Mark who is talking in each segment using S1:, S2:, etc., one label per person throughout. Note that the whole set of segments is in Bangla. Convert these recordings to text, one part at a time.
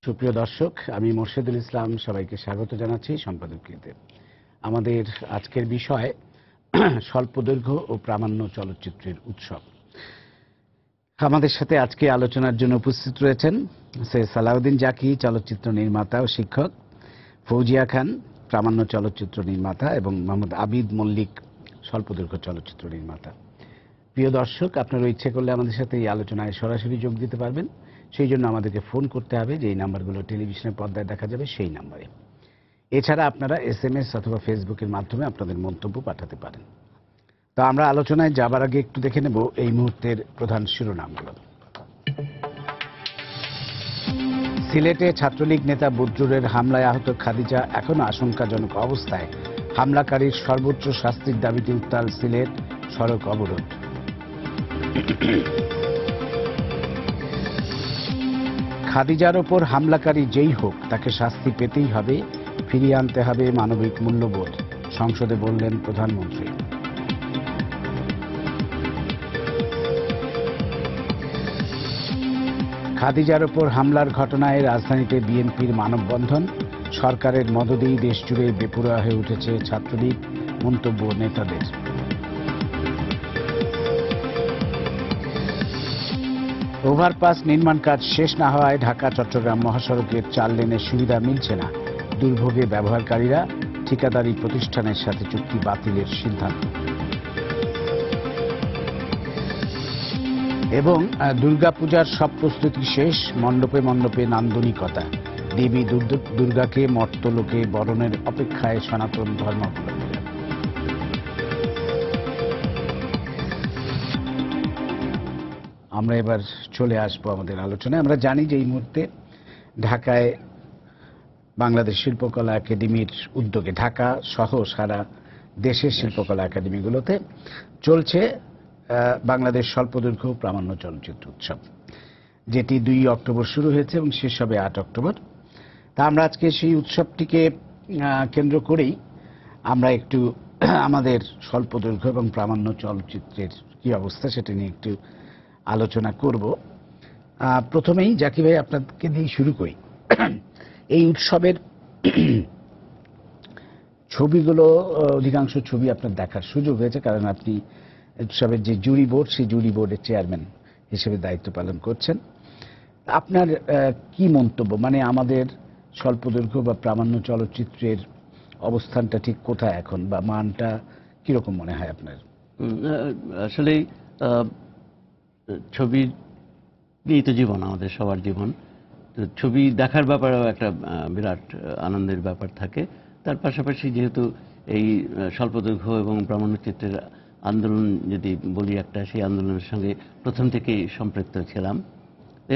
S1: সুপ্রিয় দর্শক, আমি মোর্শেদুল ইসলাম সবাইকে স্বাগত জানাচ্ছি সম্পাদকীয়তে। আমাদের আজকের বিষয় স্বল্পদৈর্ঘ্য ও প্রামাণ্য চলচ্চিত্রের উৎসব। আমাদের সাথে আজকে আলোচনার জন্য উপস্থিত রয়েছেন সৈয়দ সালাউদ্দিন জাকি, চলচ্চিত্র নির্মাতা ও শিক্ষক, ফৌজিয়া খান, প্রামাণ্য চলচ্চিত্র নির্মাতা, এবং মোহাম্মদ আবিদ মল্লিক, স্বল্পদৈর্ঘ্য চলচ্চিত্র নির্মাতা। প্রিয় দর্শক, আপনারা ইচ্ছে করলে আমাদের সাথে এই আলোচনায় সরাসরি যোগ দিতে পারবেন। সেই জন্য আমাদেরকে ফোন করতে হবে, যে এই নাম্বারগুলো টেলিভিশনের পর্দায় দেখা যাবে সেই নাম্বারে। এছাড়া আপনারা SMS অথবা ফেসবুকের মাধ্যমে আপনাদের মন্তব্য পাঠাতে পারেন। তো আমরা আলোচনায় যাবার আগে একটু দেখে নেব এই মুহূর্তের প্রধান শিরোনামগুলো। সিলেটে ছাত্রলীগ নেতা বদরুরের হামলায় আহত খাদিজা এখনো আশঙ্কাজনক অবস্থায়। হামলাকারীর সর্বোচ্চ শাস্তির দাবিতে উত্তাল সিলেট, সড়ক অবরোধ। খাদিজার ওপর হামলাকারী যেই হোক, তাকে শাস্তি পেতেই হবে, ফিরিয়ে আনতে হবে মানবিক মূল্যবোধ, সংসদে বললেন প্রধানমন্ত্রী। খাদিজার ওপর হামলার ঘটনায় রাজধানীতে বিএনপির মানববন্ধন। সরকারের মদদেই দেশজুড়ে বেপরোয়া হয়ে উঠেছে ছাত্রলীগ, মন্তব্য নেতাদের। ওভারপাস নির্মাণ কাজ শেষ না হওয়ায় ঢাকা চট্টগ্রাম মহাসড়কের 4 লেনের সুবিধা মিলছে না। দুর্ভোগে ব্যবহারকারীরা, ঠিকাদারি প্রতিষ্ঠানের সাথে চুক্তি বাতিলের সিদ্ধান্ত। এবং দুর্গাপূজার সব প্রস্তুতি শেষ, মণ্ডপে মণ্ডপে নান্দনিকতা। দেবী দুর্গাকে মর্তলোকে বরণের অপেক্ষায় সনাতন ধর্মাবলম্বীরা। আমরা এবার চলে আসবো আমাদের আলোচনায়। আমরা জানি যে এই মুহূর্তে ঢাকায় বাংলাদেশ শিল্পকলা একাডেমির উদ্যোগে, ঢাকা সহ সারা দেশের শিল্পকলা একাডেমিগুলোতে চলছে বাংলাদেশ স্বল্পদৈর্ঘ্য প্রামাণ্য চলচ্চিত্র উৎসব, যেটি 2 অক্টোবর শুরু হয়েছে এবং শেষ হবে 8 অক্টোবর। তা আমরা আজকে সেই উৎসবটিকে কেন্দ্র করেই আমরা একটু আমাদের স্বল্পদৈর্ঘ্য এবং প্রামাণ্য চলচ্চিত্রের কি অবস্থা সেটা নিয়ে একটু আলোচনা করব। প্রথমেই জাকি ভাই, আপনাকে দিয়ে শুরু করি। এই উৎসবের ছবিগুলো, অধিকাংশ ছবি আপনার দেখার সুযোগ হয়েছে, কারণ আপনি উৎসবের যে জুরি বোর্ড, সেই জুরি বোর্ডের চেয়ারম্যান হিসেবে দায়িত্ব পালন করছেন। আপনার কি মন্তব্য, মানে আমাদের স্বল্পদৈর্ঘ্য বা প্রামাণ্য চলচ্চিত্রের অবস্থানটা ঠিক কোথায় এখন, বা মানটা কিরকম মনে হয় আপনার?
S2: আসলে ছবির নিয়ে তো জীবন, আমাদের সবার জীবন। তো ছবি দেখার ব্যাপারেও একটা বিরাট আনন্দের ব্যাপার থাকে। তার পাশাপাশি যেহেতু এই স্বল্পদৈর্ঘ্য এবং প্রামাণ্য চিত্রের আন্দোলন যদি বলি একটা, সেই আন্দোলনের সঙ্গে প্রথম থেকেই সম্পৃক্ত ছিলাম।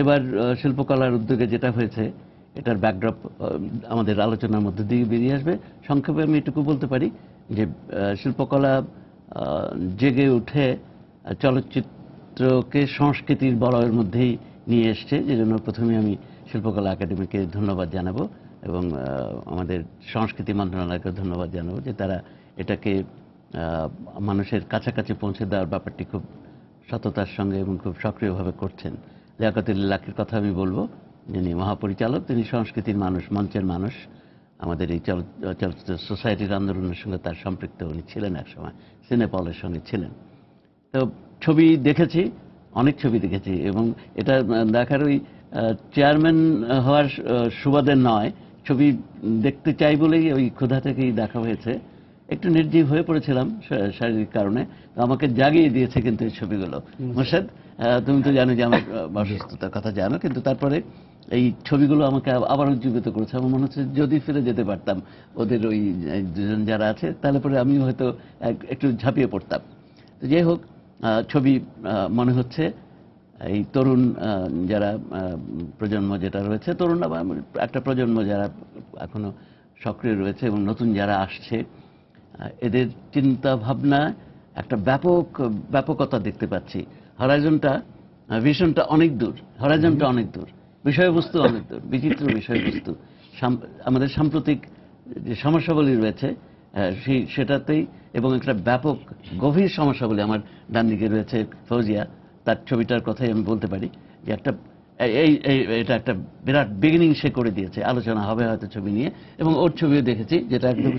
S2: এবার শিল্পকলার উদ্যোগে যেটা হয়েছে, এটার ব্যাকড্রপ আমাদের আলোচনার মধ্যে দিয়ে বেরিয়ে আসবে। সংক্ষেপে আমি এটুকু বলতে পারি যে শিল্পকলা জেগে উঠে চলচ্চিত্রকে সংস্কৃতির বলয়ের মধ্যেই নিয়ে এসছে, যে জন্য প্রথমে আমি শিল্পকলা একাডেমিকে ধন্যবাদ জানাবো এবং আমাদের সংস্কৃতি মন্ত্রণালয়কে ধন্যবাদ জানাবো, যে তারা এটাকে মানুষের কাছাকাছি পৌঁছে দেওয়ার ব্যাপারটি খুব সততার সঙ্গে এবং খুব সক্রিয়ভাবে করছেন। লিয়াকতুল লাকির কথা আমি বলবো, যিনি মহাপরিচালক, তিনি সংস্কৃতির মানুষ, মঞ্চের মানুষ। আমাদের এই চলচ্চিত্র সোসাইটির আন্দোলনের সঙ্গে তার সম্পৃক্ত উনি ছিলেন, একসময় সিনেপলের সঙ্গে ছিলেন। তো ছবি দেখেছি, অনেক ছবি দেখেছি, এবং এটা দেখার ওই চেয়ারম্যান হওয়ার সুবাদে নয়, ছবি দেখতে চাই বলেই ওই ক্ষুধা থেকেই দেখা হয়েছে। একটু নির্জীব হয়ে পড়েছিলাম শারীরিক কারণে, তো আমাকে জাগিয়ে দিয়েছে কিন্তু এই ছবিগুলো। মোর্শেদ, তুমি তো জানো যে আমার অসুস্থতার কথা জানো, কিন্তু তারপরে এই ছবিগুলো আমাকে আবার উজ্জীবিত করেছে। আমার মনে হচ্ছে যদি ফিরে যেতে পারতাম ওদের ওই দুজন যারা আছে, তাহলে পরে আমিও হয়তো একটু ঝাঁপিয়ে পড়তাম। তো যাই হোক, ছবি মনে হচ্ছে এই তরুণ যারা প্রজন্ম যেটা রয়েছে, তরুণ একটা প্রজন্ম যারা এখনো সক্রিয় রয়েছে এবং নতুন যারা আসছে, এদের চিন্তা ভাবনা একটা ব্যাপকতা দেখতে পাচ্ছি। হরাইজনটা, ভিশনটা অনেক দূর, হরাইজনটা অনেক দূর, বিষয়বস্তু অনেক দূর, বিচিত্র বিষয়বস্তু। আমাদের সাম্প্রতিক যে সমস্যাবলী রয়েছে সেটাতেই, এবং একটা ব্যাপক গভীর সমস্যাবলী। আমার ডান দিকে রয়েছে ফৌজিয়া, তার ছবিটার কথাই আমি বলতে পারি, যে একটা এটা একটা বিরাট বিগিনিং সে করে দিয়েছে। আলোচনা হবে হয়তো ছবি নিয়ে, এবং ওর ছবিও দেখেছি, যেটা একদম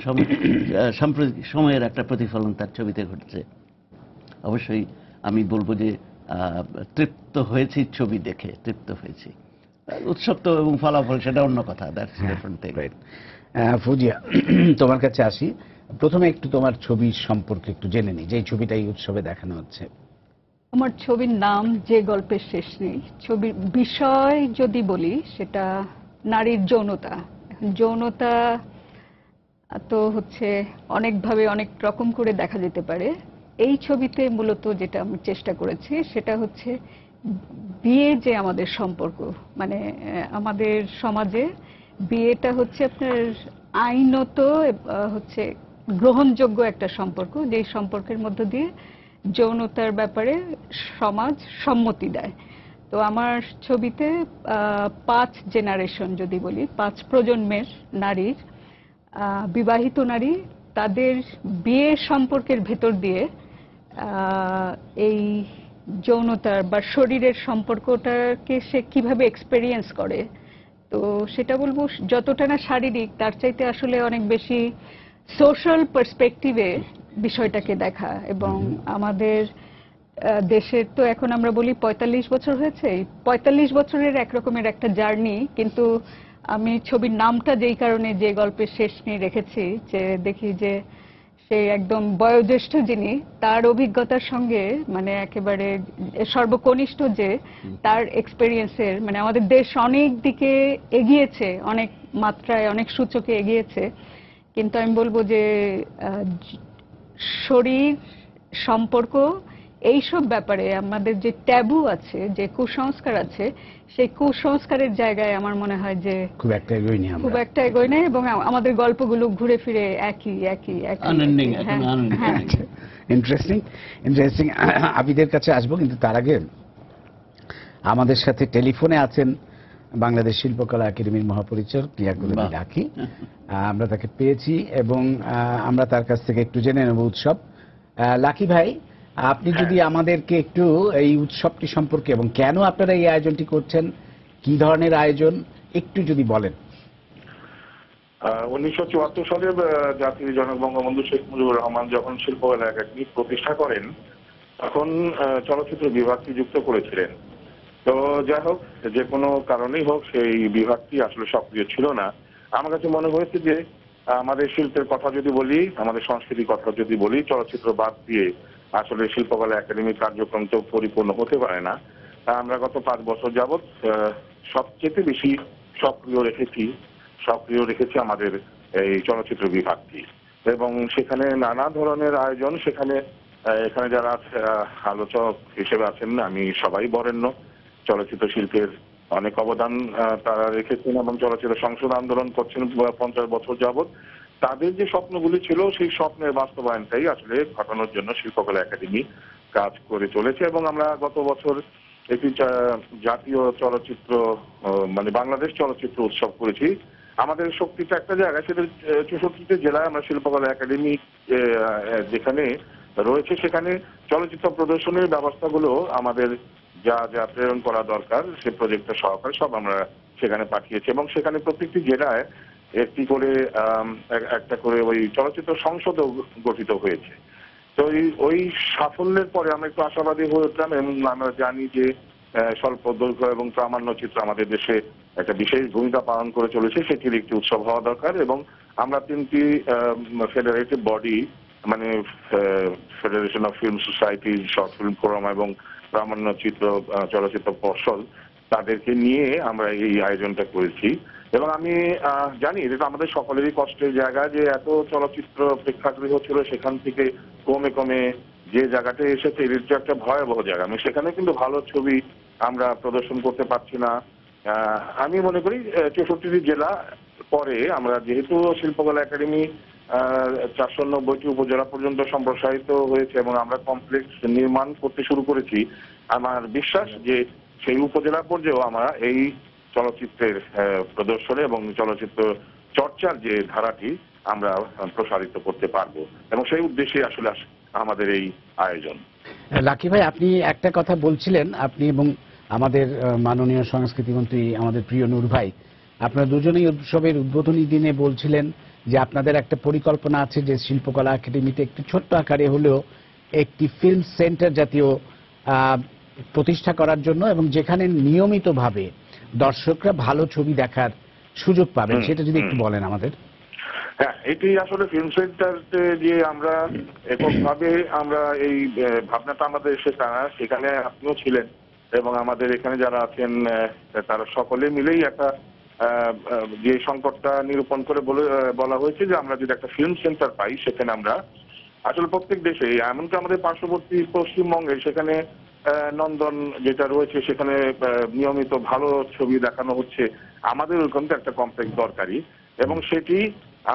S2: সাম্প্রতিক সময়ের একটা প্রতিফলন তার ছবিতে ঘটেছে। অবশ্যই আমি বলবো যে তৃপ্ত হয়েছি, ছবি দেখে তৃপ্ত হয়েছি। উৎসব তো এবং ফলাফল সেটা অন্য কথা, দ্যাটস ডিফারেন্ট থিং।
S1: ফুজিয়া, তোমার কাছে আসি। প্রথমে একটু তোমার ছবির সম্পর্কে একটু জেনে নিই, যে ছবিটা এই উৎসবে দেখানো হচ্ছে।
S3: আমার ছবির নাম যে গল্পের শেষ নেই। ছবির বিষয় যদি বলি, সেটা নারীর যৌনতা। এখন যৌনতা তো হচ্ছে অনেকভাবে অনেক রকম করে দেখা যেতে পারে। এই ছবিতে মূলত যেটা আমি চেষ্টা করেছি সেটা হচ্ছে বিয়ে যে আমাদের সম্পর্ক, মানে আমাদের সমাজে বিয়েটা হচ্ছে আপনার আইনত হচ্ছে গ্রহণযোগ্য একটা সম্পর্ক, যেই সম্পর্কের মধ্য দিয়ে যৌনতার ব্যাপারে সমাজ সম্মতি দেয়। তো আমার ছবিতে 5 জেনারেশন যদি বলি, 5 প্রজন্মের নারীর, বিবাহিত নারী, তাদের বিয়ে সম্পর্কের ভেতর দিয়ে এই যৌনতার বা শরীরের সম্পর্কটাকে সে কিভাবে এক্সপেরিয়েন্স করে। তো সেটা বলবো যতটা না শারীরিক, তার চাইতে আসলে অনেক বেশি সোশ্যাল পার্সপেক্টিভে বিষয়টাকে দেখা। এবং আমাদের দেশের তো এখন আমরা বলি 45 বছর হয়েছে, এই 45 বছরের একরকমের একটা জার্নি। কিন্তু আমি ছবির নামটা যেই কারণে যে গল্পের শেষ নিয়ে রেখেছি, যে দেখি যে সে একদম বয়োজ্যেষ্ঠ যিনি, তার অভিজ্ঞতার সঙ্গে মানে একেবারে সর্বকনিষ্ঠ যে, তার এক্সপেরিয়েন্সের, মানে আমাদের দেশ অনেক দিকে এগিয়েছে, অনেক মাত্রায় অনেক সূচকে এগিয়েছে, কিন্তু আমি বলবো যে শরীর সম্পর্ক এইসব ব্যাপারে আমাদের যে ট্যাবু আছে, যে কুসংস্কার আছে, সেই কুসংস্কারের জায়গায় আমার মনে হয় যে
S1: খুব একটা এগোই
S3: নেই, এবং আমাদের গল্পগুলো ঘুরে ফিরে একই একই একই।
S1: Interesting interesting. আবিদের কাছে আসবো, কিন্তু তার আগে আমাদের সাথে টেলিফোনে আছেন বাংলাদেশ শিল্পকলা একাডেমির মহাপরিচালক লিয়াকত লাকী। আমরা তাকে পেয়েছি এবং আমরা তার কাছ থেকে একটু জেনে নেব উৎসব। লাকী ভাই, আপনি যদি আমাদেরকে একটু এই উৎসবটি সম্পর্কে এবং কেন আপনারা এই আয়োজনটি করছেন, কি ধরনের আয়োজন, একটু যদি বলেন।
S4: 1974 সালে জাতির জনক বঙ্গবন্ধু শেখ মুজিবুর রহমান যখন শিল্পকলা একাডেমি প্রতিষ্ঠা করেন, তখন চলচ্চিত্র বিভাগটি যুক্ত করেছিলেন। তো যাই হোক, যে কোনো কারণেই হোক, সেই বিভাগটি আসলে সক্রিয় ছিল না। আমার কাছে মনে হয়েছে যে আমাদের শিল্পের কথা যদি বলি, আমাদের সংস্কৃতির কথা যদি বলি, চলচ্চিত্র বাদ দিয়ে আসলে শিল্পকলা একাডেমির কার্যক্রম তো পরিপূর্ণ হতে পারে না। আমরা গত 5 বছর যাবৎ সবচেয়ে বেশি সক্রিয় রেখেছি আমাদের এই চলচ্চিত্র বিভাগটি, এবং সেখানে নানা ধরনের আয়োজন। এখানে যারা আলোচক হিসেবে আছেন, আমি সবাই বরেণ্য। চলচ্চিত্র শিল্পের অনেক অবদান তারা রেখেছেন এবং চলচ্চিত্র সংসদ আন্দোলন করছেন 50 বছর যাবৎ। তাদের যে স্বপ্নগুলি ছিল, সেই স্বপ্নের বাস্তবায়নটাই আসলে ঘটানোর জন্য শিল্পকলা একাডেমি কাজ করে চলেছে। এবং আমরা গত বছর একটি জাতীয় চলচ্চিত্র, মানে বাংলাদেশ চলচ্চিত্র উৎসব করেছি। আমাদের শক্তিটা একটা জায়গায়, সেটা 64টি জেলায় আমরা শিল্পকলা একাডেমি যেখানে রয়েছে, সেখানে চলচ্চিত্র প্রদর্শনের ব্যবস্থাগুলো আমাদের যা যা প্রেরণ করা দরকার, সে প্রজেক্টের সহকারে সব আমরা সেখানে পাঠিয়েছি। এবং সেখানে প্রত্যেকটি জেলায় একটা করে ওই চলচ্চিত্র সংসদও গঠিত হয়েছে। তো ওই সাফল্যের পরে আমরা একটু আশাবাদী হয়ে উঠলাম, এবং আমরা জানি যে স্বল্প দৈর্ঘ্য এবং প্রামাণ্য চিত্র আমাদের দেশে একটা বিশেষ ভূমিকা পালন করে চলেছে, সেটির একটি উৎসব হওয়া দরকার। এবং আমরা 3টি ফেডারেটিভ বডি, মানে federation of film society, short film forum এবং প্রামাণ্য চলচ্চিত্র পর্ষদ, তাদেরকে নিয়ে আমরা এই আয়োজনটা করেছি। এবং আমি জানি এটা আমাদের সকলেরই কষ্টের জায়গা, যে এত চলচ্চিত্র প্রেক্ষাগৃহ ছিল, সেখান থেকে কমে কমে যে জায়গাটা এসেছে, এটা একটা ভয়াবহ জায়গা। আমি সেখানে কিন্তু ভালো ছবি আমরা প্রদর্শন করতে পারছি না। আমি মনে করি 64টি জেলা পরে আমরা যেহেতু শিল্পকলা একাডেমি 490টি উপজেলা পর্যন্ত সম্প্রসারিত হয়েছে এবং আমরা কমপ্লেক্স নির্মাণ করতে শুরু করেছি, আমার বিশ্বাস যে সেই উপজেলা পর্যায়েও আমরা এই চলচ্চিত্রের প্রদর্শনে এবং চলচ্চিত্র চর্চার যে ধারাটি আমরা প্রসারিত করতে পারবো, এবং সেই উদ্দেশ্যে আসলে আমাদের এই আয়োজন।
S1: লাকী ভাই, আপনি একটা কথা বলছিলেন, আপনি এবং আমাদের মাননীয় সংস্কৃতি মন্ত্রী আমাদের প্রিয় নূর ভাই, আপনারা দুজনেই উৎসবের উদ্বোধনী দিনে বলছিলেন যে আপনাদের একটা পরিকল্পনা আছে যে শিল্পকলা একাডেমিতে একটু ছোট্ট আকারে হলেও একটি ফিল্ম সেন্টার জাতীয় প্রতিষ্ঠা করার জন্য, এবং যেখানে নিয়মিতভাবে দর্শকরা ভালো ছবি দেখার সুযোগ পাবেন, সেটা যদি একটু বলেন আমাদের।
S4: হ্যাঁ, এটি আসলে ফিল্ম সেন্টারতে যে আমরা এককভাবে আমরা এই ভাবনাটা আমাদের এসেছে না, সেখানে আপনিও ছিলেন এবং আমাদের এখানে যারা আছেন তারা সকলে মিলেই একটা যে সংকটটা নিরূপণ করে বলা হয়েছে যে আমরা যদি একটা ফিল্ম সেন্টার পাই, সেখানে আমরা আসলে প্রত্যেক দেশে, এমনকি আমাদের পার্শ্ববর্তী পশ্চিমবঙ্গে, সেখানে নন্দন যেটা রয়েছে সেখানে নিয়মিত ভালো ছবি দেখানো হচ্ছে, আমাদের ওইরকম একটা কমপ্লেক্স দরকারি, এবং সেটি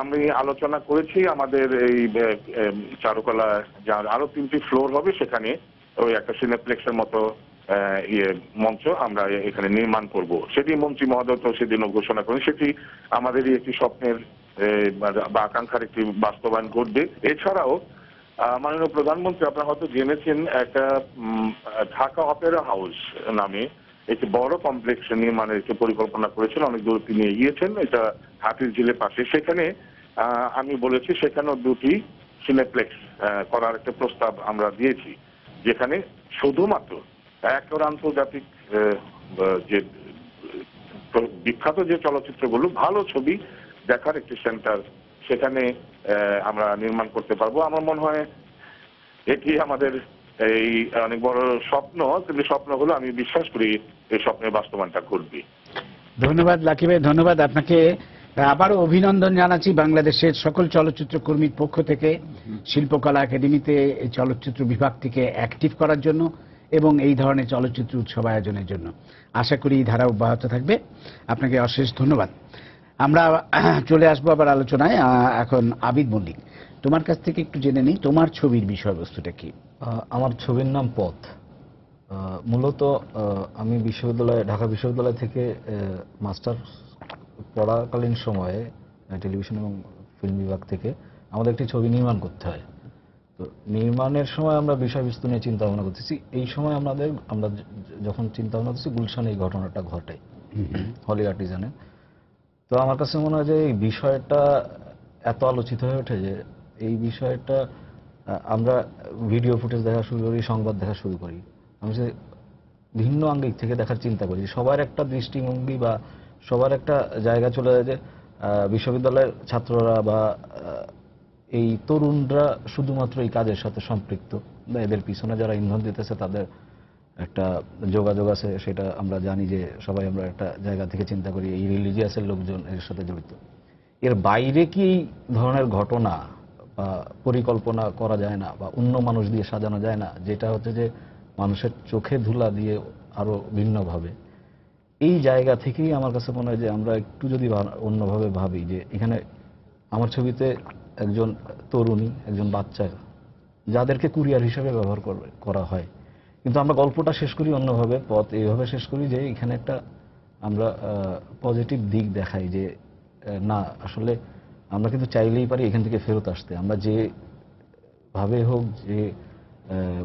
S4: আমি আলোচনা করেছি আমাদের এই চারুকলা যার আরো 3টি ফ্লোর হবে, সেখানে ওই একটা সিনেপ্লেক্সের মতো মঞ্চ আমরা এখানে নির্মাণ করব। সেটি মন্ত্রী মহোদয় তো সেদিনও ঘোষণা করেন, সেটি আমাদেরই একটি স্বপ্নের বা আকাঙ্ক্ষার একটি বাস্তবায়ন ঘটবে। এছাড়াও মাননীয় প্রধানমন্ত্রী, আপনারা হয়তো জেনেছেন, একটা ঢাকা অপেরা হাউস নামে একটি বড় কমপ্লেক্স নির্মাণের একটি পরিকল্পনা করেছেন, অনেক দূর তিনি এগিয়েছেন, এটা হাতির ঝিলের পাশে। সেখানে আমি বলেছি সেখানেও 2টি সিনেপ্লেক্স করার একটা প্রস্তাব আমরা দিয়েছি, যেখানে শুধুমাত্র একেবারে আন্তর্জাতিক যে বিখ্যাত যে চলচ্চিত্রগুলো, ভালো ছবি দেখার একটি সেন্টার সেখানে আমরা নির্মাণ করতে পারবো। আমার মনে হয় এটি আমাদের এই অনেক বড় স্বপ্ন, কিন্তু স্বপ্নগুলো আমি বিশ্বাস করি এই স্বপ্নের বাস্তবায়নটা ঘটবে।
S1: ধন্যবাদ লাকি ভাই, ধন্যবাদ আপনাকে। আবারও অভিনন্দন জানাচ্ছি বাংলাদেশের সকল চলচ্চিত্র কর্মীর পক্ষ থেকে শিল্পকলা একাডেমিতে চলচ্চিত্র বিভাগটিকে অ্যাক্টিভ করার জন্য এবং এই ধরনের চলচ্চিত্র উৎসব আয়োজনের জন্য। আশা করি এই ধারা অব্যাহত থাকবে। আপনাকে অশেষ ধন্যবাদ। আমরা চলে আসবো আবার আলোচনায়। এখন আবিদ মল্লিক, তোমার কাছ থেকে একটু জেনে নিই তোমার ছবির বিষয়বস্তুটা কি।
S5: আমার ছবির নাম পথ। মূলত আমি ঢাকা বিশ্ববিদ্যালয় থেকে মাস্টার পড়াকালীন সময়ে টেলিভিশন এবং ফিল্ম বিভাগ থেকে আমাদের একটি ছবি নির্মাণ করতে হয়। তো নির্মাণের সময় আমরা বিষয়বস্তু নিয়ে চিন্তা ভাবনা করতেছি। এই সময় আমরা যখন চিন্তা ভাবনা করতেছি, গুলশানে এই ঘটনাটা ঘটে, হলি আর্টিজানে। তো আমার কাছে মনে হয় যে এই বিষয়টা এত আলোচিত হয়ে ওঠে যে এই বিষয়টা আমরা ভিডিও ফুটেজ দেখা শুরু করি, সংবাদ দেখা শুরু করি, আমি যে ভিন্ন আঙ্গিক থেকে দেখার চিন্তা করি। সবার একটা দৃষ্টিভঙ্গি বা সবার একটা জায়গা চলে যায় যে বিশ্ববিদ্যালয়ের ছাত্ররা বা এই তরুণরা শুধুমাত্র এই কাজের সাথে সম্পৃক্ত, বা এদের পিছনে যারা ইন্ধন দিতেছে তাদের একটা যোগাযোগ আছে, সেটা আমরা জানি যে সবাই আমরা একটা জায়গা থেকে চিন্তা করি এই রিলিজিয়াসের লোকজন এর সাথে জড়িত। এর বাইরে কি এই ধরনের ঘটনা বা পরিকল্পনা করা যায় না, বা অন্য মানুষ দিয়ে সাজানো যায় না, যেটা হচ্ছে যে মানুষের চোখে ধুলা দিয়ে আরো ভিন্নভাবে। এই জায়গা থেকেই আমার কাছে মনে হয় যে আমরা একটু যদি অন্যভাবে ভাবি, যে এখানে আমার ছবিতে একজন তরুণী, একজন বাচ্চা, যাদেরকে কুরিয়ার হিসেবে ব্যবহার করা হয়, কিন্তু আমরা গল্পটা শেষ করি অন্যভাবে, পথ এইভাবে শেষ করি যে এখানে একটা আমরা পজিটিভ দিক দেখাই যে না, আসলে আমরা কিন্তু চাইলেই পারি এখান থেকে ফেরত আসতে। আমরা যে ভাবে হোক, যে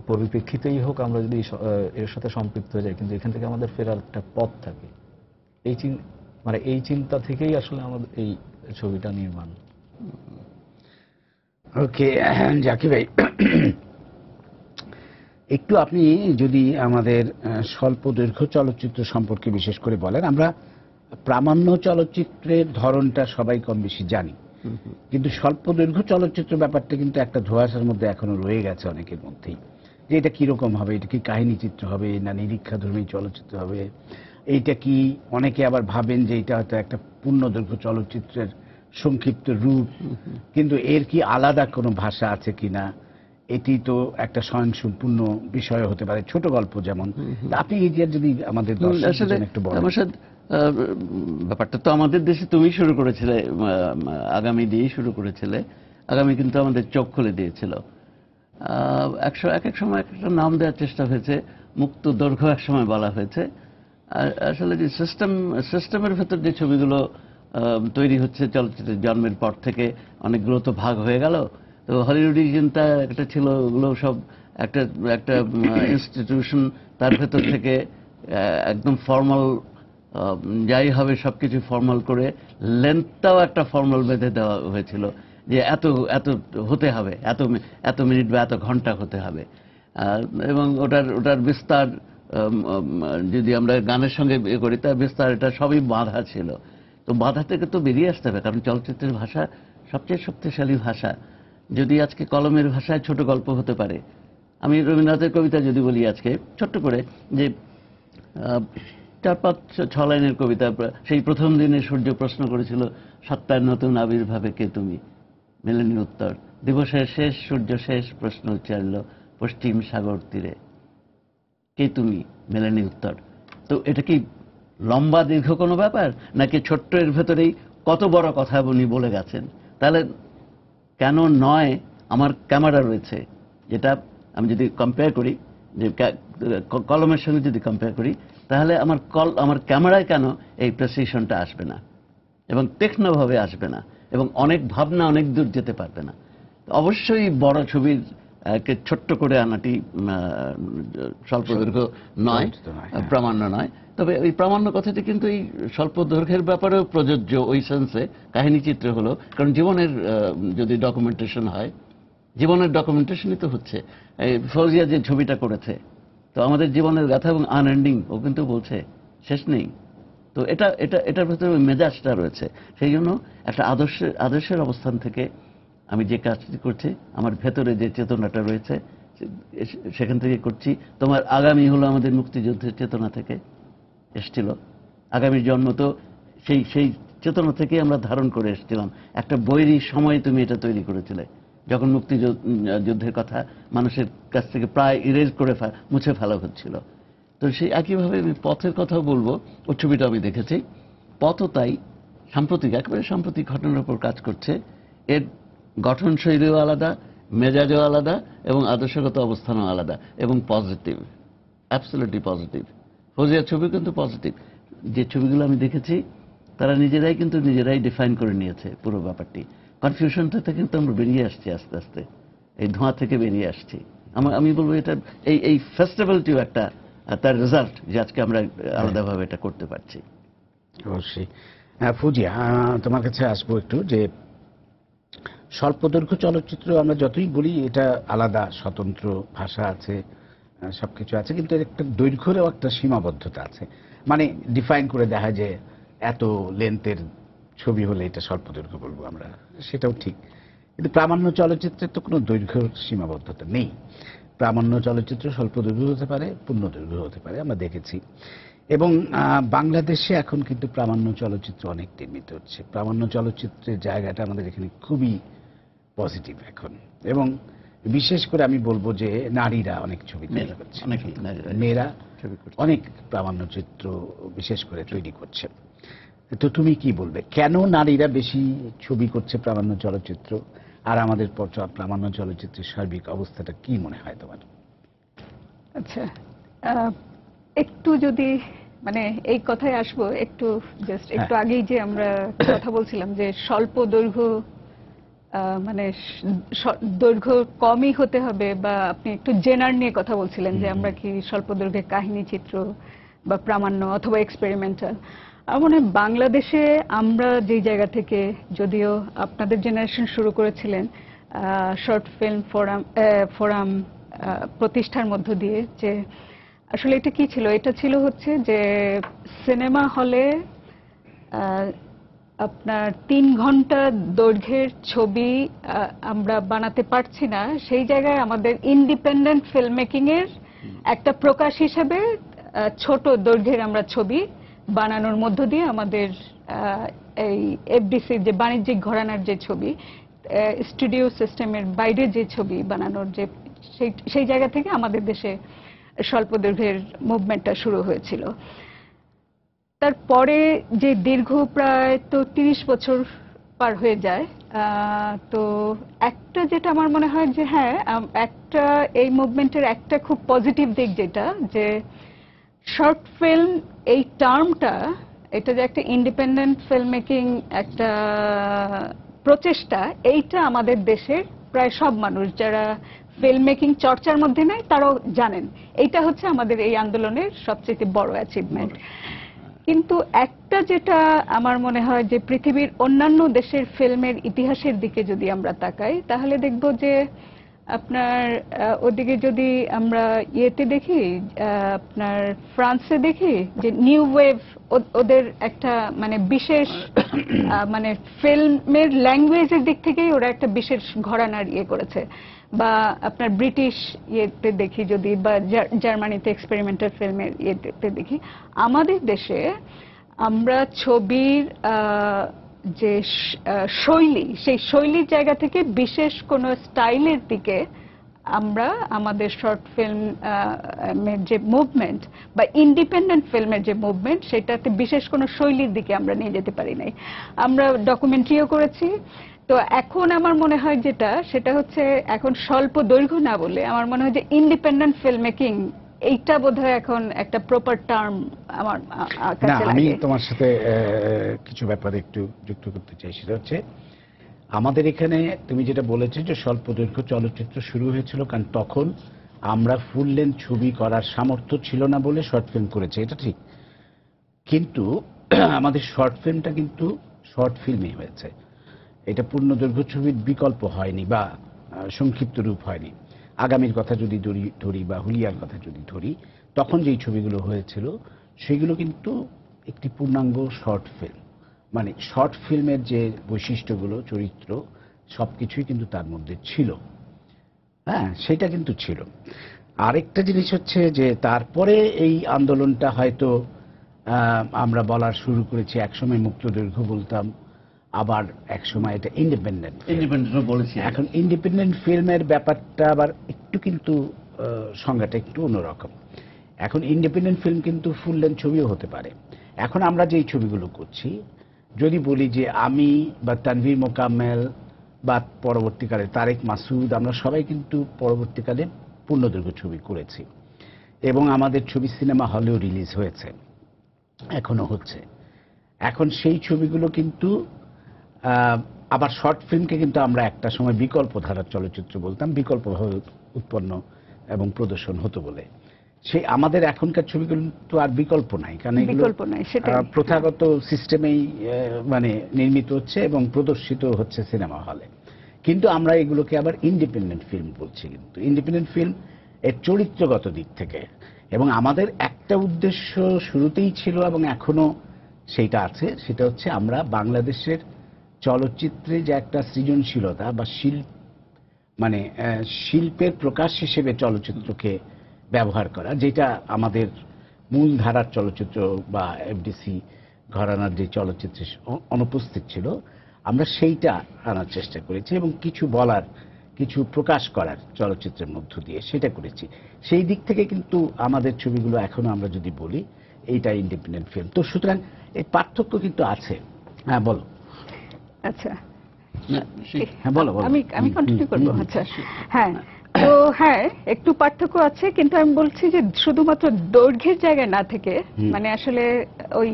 S5: পরিপ্রেক্ষিতেই হোক, আমরা যদি এর সাথে সম্পৃক্ত হয়ে যাই, কিন্তু এখান থেকে আমাদের ফেরার একটা পথ থাকে। এই চিন্তা থেকেই আসলে আমাদের এই ছবিটা নির্মাণ।
S1: ওকে জাকির ভাই, একটু আপনি যদি আমাদের স্বল্প দৈর্ঘ্য চলচ্চিত্র সম্পর্কে বিশেষ করে বলেন। আমরা প্রামাণ্য চলচ্চিত্রের ধরনটা সবাই কম বেশি জানি, কিন্তু স্বল্প দৈর্ঘ্য চলচ্চিত্র ব্যাপারটা কিন্তু একটা ধোঁয়াশার মধ্যে এখনো রয়ে গেছে অনেকের মধ্যেই, যে এটা কিরকম হবে, এটা কি কাহিনী চিত্র হবে না নিরীক্ষাধর্মী চলচ্চিত্র হবে, এইটা কি, অনেকে আবার ভাবেন যে এটা হয়তো একটা পূর্ণদৈর্ঘ্য চলচ্চিত্রের সংক্ষিপ্ত রূপ, কিন্তু এর কি আলাদা কোনো ভাষা আছে কিনা, এটি তো একটা স্বয়ংসম্পূর্ণ বিষয় হতে পারে, ছোট গল্প যেমন। আপনি এই যে যদি আমাদের দর্শকদের একটু বলেন।
S2: ব্যাপারটা তো আমাদের দেশে তুমি শুরু করেছিলে, আগামী দিয়েই শুরু করেছিলে। আগামী কিন্তু আমাদের চোখ খুলে দিয়েছিল। এক এক সময় একটা নাম দেওয়ার চেষ্টা হয়েছে, মুক্ত দৈর্ঘ্য এক সময় বলা হয়েছে। আর আসলে যে সিস্টেমের ভেতর যে ছবিগুলো তৈরি হচ্ছে চলচ্চিত্রের জন্মের পর থেকে, অনেকগুলো তো ভাগ হয়ে গেল। তো হলিউডি চিন্তা একটা ছিল, ওগুলো সব একটা ইনস্টিটিউশন, তার ভেতর থেকে একদম ফর্মাল, যাই হবে সবকিছু ফর্মাল করে, লেন্থটাও একটা ফর্মাল বেঁধে দেওয়া হয়েছিল যে এত এত হতে হবে, এত মিনিট বা এত ঘন্টা হতে হবে। এবং ওটার বিস্তার যদি আমরা গানের সঙ্গে ইয়ে করি, তার বিস্তার এটা সবই বাঁধা ছিল। তো বাঁধা থেকে তো বেরিয়ে আসতে হবে, কারণ চলচ্চিত্রের ভাষা সবচেয়ে শক্তিশালী ভাষা। যদি আজকে কলমের ভাষায় ছোট গল্প হতে পারে, আমি রবীন্দ্রনাথের কবিতা যদি বলি আজকে ছোট্ট করে, যে 4-5-6 লাইনের কবিতা, সেই প্রথম দিনে সূর্য প্রশ্ন করেছিল, সত্তার নতুন আবির্ভাবে কে তুমি, মেলেনি উত্তর, দিবসের শেষ সূর্য শেষ প্রশ্ন উচ্চারিল, পশ্চিম সাগর তীরে কে তুমি, মেলেনি উত্তর। তো এটা কি লম্বা দীর্ঘ কোনো ব্যাপার, নাকি ছোট্ট এর ভেতরেই কত বড় কথা উনি বলে গেছেন? তাহলে কেন নয় আমার ক্যামেরা রয়েছে, যেটা আমি যদি কম্পেয়ার করি, যে কলমের সঙ্গে যদি কম্পেয়ার করি, তাহলে আমার ক্যামেরায় কেন এই প্রেসিশনটা আসবে না, এবং তীক্ষ্ণভাবে আসবে না, এবং অনেক ভাবনা অনেক দূর যেতে পারবে না? অবশ্যই বড় ছবির ছোট্ট করে আনাটি স্বল্প দৈর্ঘ্য নয়, প্রামাণ্য নয়। তবে এই প্রামাণ্য কথাটি কিন্তু এই স্বল্প দৈর্ঘ্যের ব্যাপারেও প্রযোজ্য ওই সেন্সে, কাহিনী চিত্র হলো, কারণ জীবনের যদি ডকুমেন্টেশন হয়, জীবনের ডকুমেন্টেশনই তো হচ্ছে। এই ফৌজিয়া যে ছবিটা করেছে, তো আমাদের জীবনের গাথা, এবং আনএন্ডিং, ও কিন্তু বলছে শেষ নেই। তো এটার ভেতরে ওই মেজাজটা রয়েছে। সেই জন্য একটা আদর্শের অবস্থান থেকে আমি যে কাজটি করছি, আমার ভেতরে যে চেতনাটা রয়েছে সেখান থেকে করছি। তোমার আগামী হলো আমাদের মুক্তিযুদ্ধের চেতনা থেকে এসেছিল। আগামীর জন্ম তো সেই চেতনা থেকে আমরা ধারণ করে এসেছিলাম। একটা বৈরী সময় তুমি এটা তৈরি করেছিলে, যখন মুক্তিযুদ্ধের কথা মানুষের কাছ থেকে প্রায় ইরেজ করে মুছে ফেলা হচ্ছিল। তো সেই একইভাবে আমি পথের কথাও বলবো। ওই ছবিটা আমি দেখেছি, পথও তাই একেবারে সাম্প্রতিক ঘটনার উপর কাজ করছে। এর গঠনশৈলীও আলাদা, মেজাজও আলাদা, এবং আদর্শগত অবস্থানও আলাদা, এবং পজিটিভ, অ্যাবসলিউটলি পজিটিভ। ফৌজিয়ার ছবি কিন্তু পজিটিভ। যে ছবিগুলো আমি দেখেছি, তারা নিজেরাই ডিফাইন করে নিয়েছে পুরো ব্যাপারটি। কনফিউশনটা থেকে কিন্তু আমরা বেরিয়ে আসছি আস্তে আস্তে, এই ধোঁয়া থেকে বেরিয়ে আসছি। আমি বলবো এটা এই ফেস্টিভ্যালটিও একটা তার রেজাল্ট, যে আজকে আমরা আলাদাভাবে এটা করতে পারছি।
S1: অবশ্যই। ফৌজিয়া, তোমার কাছে আসবো একটু, যে স্বল্পদৈর্ঘ্য চলচ্চিত্র আমরা যতই বলি এটা আলাদা, স্বতন্ত্র ভাষা আছে, সবকিছু আছে, কিন্তু এর একটা দৈর্ঘ্যেরও একটা সীমাবদ্ধতা আছে। মানে ডিফাইন করে দেখা যে এত লেন্থের ছবি হলে এটা স্বল্পদৈর্ঘ্য বলবো আমরা, সেটাও ঠিক। কিন্তু প্রামাণ্য চলচ্চিত্রের তো কোনো দৈর্ঘ্যের সীমাবদ্ধতা নেই। প্রামাণ্য চলচ্চিত্র স্বল্প দৈর্ঘ্য হতে পারে, পূর্ণ দৈর্ঘ্য হতে পারে, আমরা দেখেছি। এবং বাংলাদেশে এখন কিন্তু প্রামাণ্য চলচ্চিত্র অনেক নির্মিত হচ্ছে। প্রামাণ্য চলচ্চিত্রের জায়গাটা আমাদের এখানে খুবই পজিটিভ এখন, এবং বিশেষ করে আমি বলবো যে নারীরা অনেক ছবি তৈরি করছে, মেয়েরা অনেক প্রামাণ্য চিত্র বিশেষ করে তৈরি করছে। তো তুমি কি বলবে, কেন নারীরা বেশি ছবি করছে প্রামাণ্য চলচ্চিত্র, আর আমাদের প্রামাণ্য চলচ্চিত্রের সার্বিক অবস্থাটা কি মনে হয় তোমার?
S3: আচ্ছা, একটু যদি মানে এই কথায় আসবো, একটু আগেই যে আমরা কথা বলছিলাম যে স্বল্প দৈর্ঘ্য, মানে দৈর্ঘ্য কমই হতে হবে, বা আপনি একটু জেনার নিয়ে কথা বলছিলেন যে আমরা কি স্বল্প দৈর্ঘ্যের কাহিনী চিত্র বা প্রামাণ্য অথবা এক্সপেরিমেন্টাল। আমার মনে হয় বাংলাদেশে আমরা যেই জায়গা থেকে, যদিও আপনাদের জেনারেশন শুরু করেছিলেন শর্ট ফিল্ম ফোরাম প্রতিষ্ঠার মধ্য দিয়ে, যে আসলে এটা কি ছিল, এটা ছিল হচ্ছে যে সিনেমা হলে আপনার 3 ঘন্টা দৈর্ঘ্যের ছবি আমরা বানাতে পারছি না, সেই জায়গায় আমাদের ইন্ডিপেন্ডেন্ট ফিল্ম মেকিং এর একটা প্রকাশ হিসেবে ছোট দৈর্ঘ্যের আমরা ছবি বানানোর মধ্য দিয়ে আমাদের এই এফডিসি যে বাণিজ্যিক ঘরানার যে ছবি, স্টুডিও সিস্টেমের বাইরে যে ছবি বানানোর যে সেই জায়গা থেকে আমাদের দেশে স্বল্প দৈর্ঘ্যের মুভমেন্টটা শুরু হয়েছিল। তারপরে যে দীর্ঘ প্রায় তো 30 বছর পার হয়ে যায়, তো একটা যেটা আমার মনে হয় যে হ্যাঁ, একটা এই মুভমেন্টের একটা খুব পজিটিভ দিক যেটা, যে শর্ট ফিল্ম এই টার্মটা, এটা যে একটা ইন্ডিপেন্ডেন্ট ফিল্ম মেকিং একটা প্রচেষ্টা, এইটা আমাদের দেশের প্রায় সব মানুষ যারা ফিল্ম মেকিং চর্চার মধ্যে নাই তারাও জানেন। এইটা হচ্ছে আমাদের এই আন্দোলনের সবচেয়ে বড় অ্যাচিভমেন্ট। কিন্তু একটা যেটা আমার মনে হয় যে পৃথিবীর অন্যান্য দেশের ফিল্মের ইতিহাসের দিকে যদি আমরা তাকাই তাহলে দেখব যে আপনার ওদিকে যদি আমরা ইয়েতে দেখি, আপনার ফ্রান্সে দেখি যে নিউ ওয়েভ, ওদের একটা মানে বিশেষ মানে ফিল্মের ল্যাঙ্গুয়েজের দিক থেকেই ওরা একটা বিশেষ ঘরানার ইয়ে করেছে। বা আপনার ব্রিটিশ ইয়েতে দেখি যদি, বা জার্মানিতে এক্সপেরিমেন্টাল ফিল্মের ইয়েতে দেখি, আমাদের দেশে আমরা ছবির যে শৈলী, সেই শৈলীর জায়গা থেকে বিশেষ কোনো স্টাইলের দিকে আমরা আমাদের শর্ট ফিল্মের যে মুভমেন্ট বা ইন্ডিপেন্ডেন্ট ফিল্মের যে মুভমেন্ট, সেটাতে বিশেষ কোনো শৈলীর দিকে আমরা নিয়ে যেতে পারি নাই। আমরা ডকুমেন্টারিও করেছি। তো এখন আমার মনে হয় যেটা, সেটা হচ্ছে এখন স্বল্প দৈর্ঘ্য না বলে আমার মনে হয় যে ইন্ডিপেন্ডেন্ট ফিল্ম মেকিং, এইটা বোধহয় এখন একটা প্রপার টার্ম আমার কাছে লাগে।
S1: আমি তোমার সাথে কিছু ব্যাপারে একটু যুক্ত করতে চাই। সেটা হচ্ছে আমাদের এখানে তুমি যেটা বলেছো যে স্বল্প দৈর্ঘ্য চলচ্চিত্র শুরু হয়েছিল কারণ তখন আমরা ফুল লেন্থ ছবি করার সামর্থ্য ছিল না বলে শর্ট ফিল্ম করেছি, এটা ঠিক। কিন্তু আমাদের শর্ট ফিল্মটা কিন্তু শর্ট ফিল্মই হয়েছে, এটা পূর্ণ দৈর্ঘ্য ছবির বিকল্প হয়নি বা সংক্ষিপ্ত রূপ হয়নি। আগামীর কথা যদি ধরি বা হুলিয়ার কথা যদি ধরি, তখন যেই ছবিগুলো হয়েছিল সেগুলো কিন্তু একটি পূর্ণাঙ্গ শর্ট ফিল্ম, মানে শর্ট ফিল্মের যে বৈশিষ্ট্যগুলো, চরিত্র, সবকিছুই কিন্তু তার মধ্যে ছিল। হ্যাঁ, সেটা কিন্তু ছিল। আরেকটা জিনিস হচ্ছে যে তারপরে এই আন্দোলনটা হয়তো আমরা বলা শুরু করেছি, একসময় মুক্ত দৈর্ঘ্য বলতাম, আবার একসময় এটা ইন্ডিপেন্ডেন্ট
S2: বলেছি।
S1: এখন ইন্ডিপেন্ডেন্ট ফিল্মের ব্যাপারটা আবার একটু কিন্তু সংজ্ঞাটা একটু অন্যরকম। এখন ইন্ডিপেন্ডেন্ট ফিল্ম কিন্তু ফুল লেন্থ ছবিও হতে পারে। এখন আমরা যেই ছবিগুলো করছি, যদি বলি যে আমি বা তানভীর মোকাম্মেল বা পরবর্তীকালে তারেক মাসুদ, আমরা সবাই কিন্তু পরবর্তীকালে পূর্ণদৈর্ঘ্য ছবি করেছি এবং আমাদের ছবি সিনেমা হলেও রিলিজ হয়েছে, এখনো হচ্ছে। এখন সেই ছবিগুলো কিন্তু আবার শর্ট ফিল্মকে কিন্তু আমরা একটা সময় বিকল্প ধারার চলচ্চিত্র বলতাম, বিকল্পভাবে উৎপন্ন এবং প্রদর্শন হতো বলে। সেই আমাদের এখনকার ছবিগুলো তো আর বিকল্প নাই, কারণ এগুলো প্রথাগত সিস্টেমেই মানে নির্মিত হচ্ছে এবং প্রদর্শিত হচ্ছে সিনেমা হলে। কিন্তু আমরা এগুলোকে আবার ইন্ডিপেন্ডেন্ট ফিল্ম বলছি। কিন্তু ইন্ডিপেন্ডেন্ট ফিল্ম এর চরিত্রগত দিক থেকে, এবং আমাদের একটা উদ্দেশ্য শুরুতেই ছিল এবং এখনো সেইটা আছে, সেটা হচ্ছে আমরা বাংলাদেশের চলচ্চিত্রে যে একটা সৃজনশীলতা বা মানে শিল্পের প্রকাশ হিসেবে চলচ্চিত্রকে ব্যবহার করা, যেটা আমাদের মূল ধারার চলচ্চিত্র বা এফডিসি ঘরানার যে চলচ্চিত্রে অনুপস্থিত ছিল, আমরা সেইটা আনার চেষ্টা করেছি এবং কিছু বলার, কিছু প্রকাশ করার চলচ্চিত্রের মধ্য দিয়ে সেটা করেছি। সেই দিক থেকে কিন্তু আমাদের ছবিগুলো এখনো আমরা যদি বলি এইটা ইন্ডিপেন্ডেন্ট ফিল্ম। তো সুতরাং এই পার্থক্য কিন্তু আছে। হ্যাঁ বলো।
S3: আচ্ছা,
S1: হ্যাঁ বলো।
S3: আমি কন্টিনিউ করবো। আচ্ছা, হ্যাঁ, তো হ্যাঁ একটু পার্থক্য আছে, কিন্তু আমি বলছি যে শুধুমাত্র দৈর্ঘ্যের জায়গায় না থেকে, মানে আসলে ওই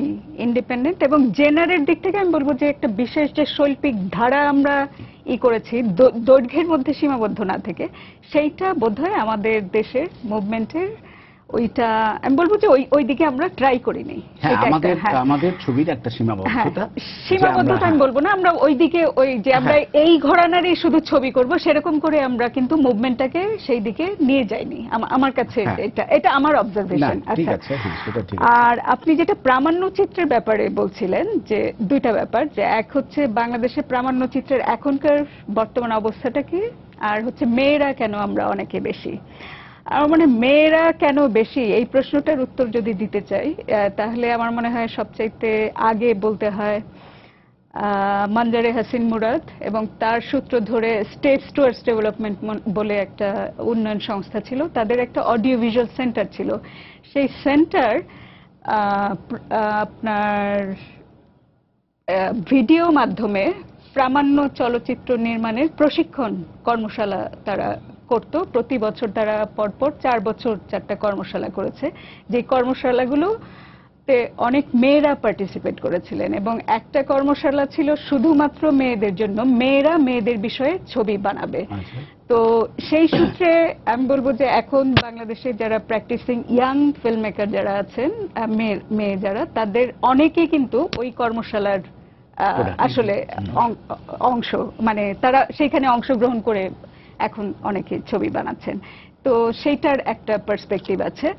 S3: ইন্ডিপেন্ডেন্ট এবং জেনারের দিক থেকে আমি বলবো যে একটা বিশেষ যে শৈল্পিক ধারা আমরা করেছি, দৈর্ঘ্যের মধ্যে সীমাবদ্ধ না থেকে, সেইটা বোধহয় আমাদের দেশের মুভমেন্টের ওইটা আমি বলবো যে ওই দিকে আমরা ট্রাই করিনি।
S1: আমাদের ছবির একটা সীমাবদ্ধতা
S3: আমি বলবো না আমরা ওই দিকে, ওই যে আমরা এই ঘরানারই শুধু ছবি করব সেরকম করে আমরা কিন্তু মুভমেন্টটাকে সেই দিকে নিয়ে যাইনি। আমার কাছে এটা আমার অবজারভেশন। আর আপনি যেটা প্রামাণ্য চিত্রের ব্যাপারে বলছিলেন, যে দুইটা ব্যাপার, যে এক হচ্ছে বাংলাদেশের প্রামাণ্য চিত্রের এখনকার বর্তমান অবস্থাটা কি, আর হচ্ছে মেয়েরা কেন আমরা অনেকে বেশি। আমার মানে মেয়েরা কেন বেশি, এই প্রশ্নটার উত্তর যদি দিতে চাই তাহলে আমার মনে হয় সবচাইতে আগে বলতে হয় মানজারে হাসিন মুরাদ এবং তার সূত্র ধরে স্টেটস টুয়ার্ডস ডেভেলপমেন্ট বলে একটা উন্নয়ন সংস্থা ছিল, তাদের একটা অডিও ভিজুয়াল সেন্টার ছিল। সেই সেন্টার আপনার ভিডিও মাধ্যমে প্রামাণ্য চলচ্চিত্র নির্মাণের প্রশিক্ষণ কর্মশালা তারা করত। প্রতি বছর তারা পরপর 4 বছর 4টা কর্মশালা করেছে। যে কর্মশালাগুলো তে অনেক মেয়েরা পার্টিসিপেট করেছিলেন এবং একটা কর্মশালা ছিল শুধুমাত্র মেয়েদের জন্য, মেয়েরা মেয়েদের বিষয়ে ছবি বানাবে।
S1: আচ্ছা।
S3: তো সেই সূত্রে আমি বলবো যে এখন বাংলাদেশে যারা প্র্যাকটিসিং ইয়াং ফিল্ম মেকার যারা আছেন, মেয়ে যারা, তাদের অনেকেই কিন্তু ওই কর্মশালার আসলে অংশ, মানে তারা সেইখানে অংশগ্রহণ করে এখন অনেকে ছবি বানাচ্ছেন। তো সেইটার একটা পার্সপেক্টিভ আছে।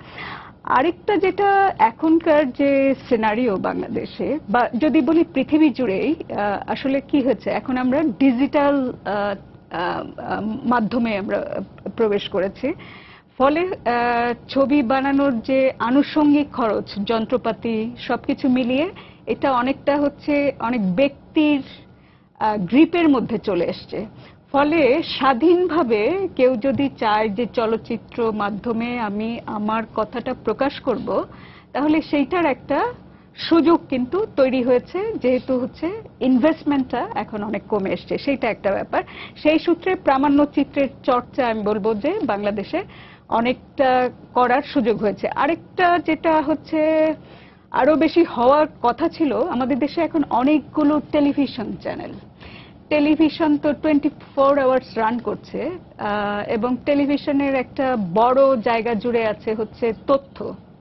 S3: আরেকটা যেটা এখনকার যে সিনারিও বাংলাদেশে, বা যদি বলি পৃথিবী জুড়েই, আসলে কি হচ্ছে, এখন আমরা ডিজিটাল মাধ্যমে আমরা প্রবেশ করেছি। ফলে ছবি বানানোর যে আনুষঙ্গিক খরচ, যন্ত্রপাতি সবকিছু মিলিয়ে এটা অনেকটা হচ্ছে অনেক ব্যক্তির গ্রিপের মধ্যে চলে এসছে। ফলে স্বাধীনভাবে কেউ যদি চায় যে চলচ্চিত্র মাধ্যমে আমি আমার কথাটা প্রকাশ করব, তাহলে সেইটার একটা সুযোগ কিন্তু তৈরি হয়েছে, যেহেতু হচ্ছে ইনভেস্টমেন্টটা এখন অনেক কমে এসছে, সেইটা একটা ব্যাপার। সেই সূত্রে প্রামাণ্যচিত্রের চর্চা আমি বলবো যে বাংলাদেশে অনেকটা করার সুযোগ হয়েছে। আরেকটা যেটা হচ্ছে আরো বেশি হওয়ার কথা ছিল, আমাদের দেশে এখন অনেকগুলো টেলিভিশন চ্যানেল, টেলিভিশন তো 24 আওয়ার্স রান করছে, এবং টেলিভিশনের একটা বড় জায়গা জুড়ে আছে হচ্ছে তথ্য,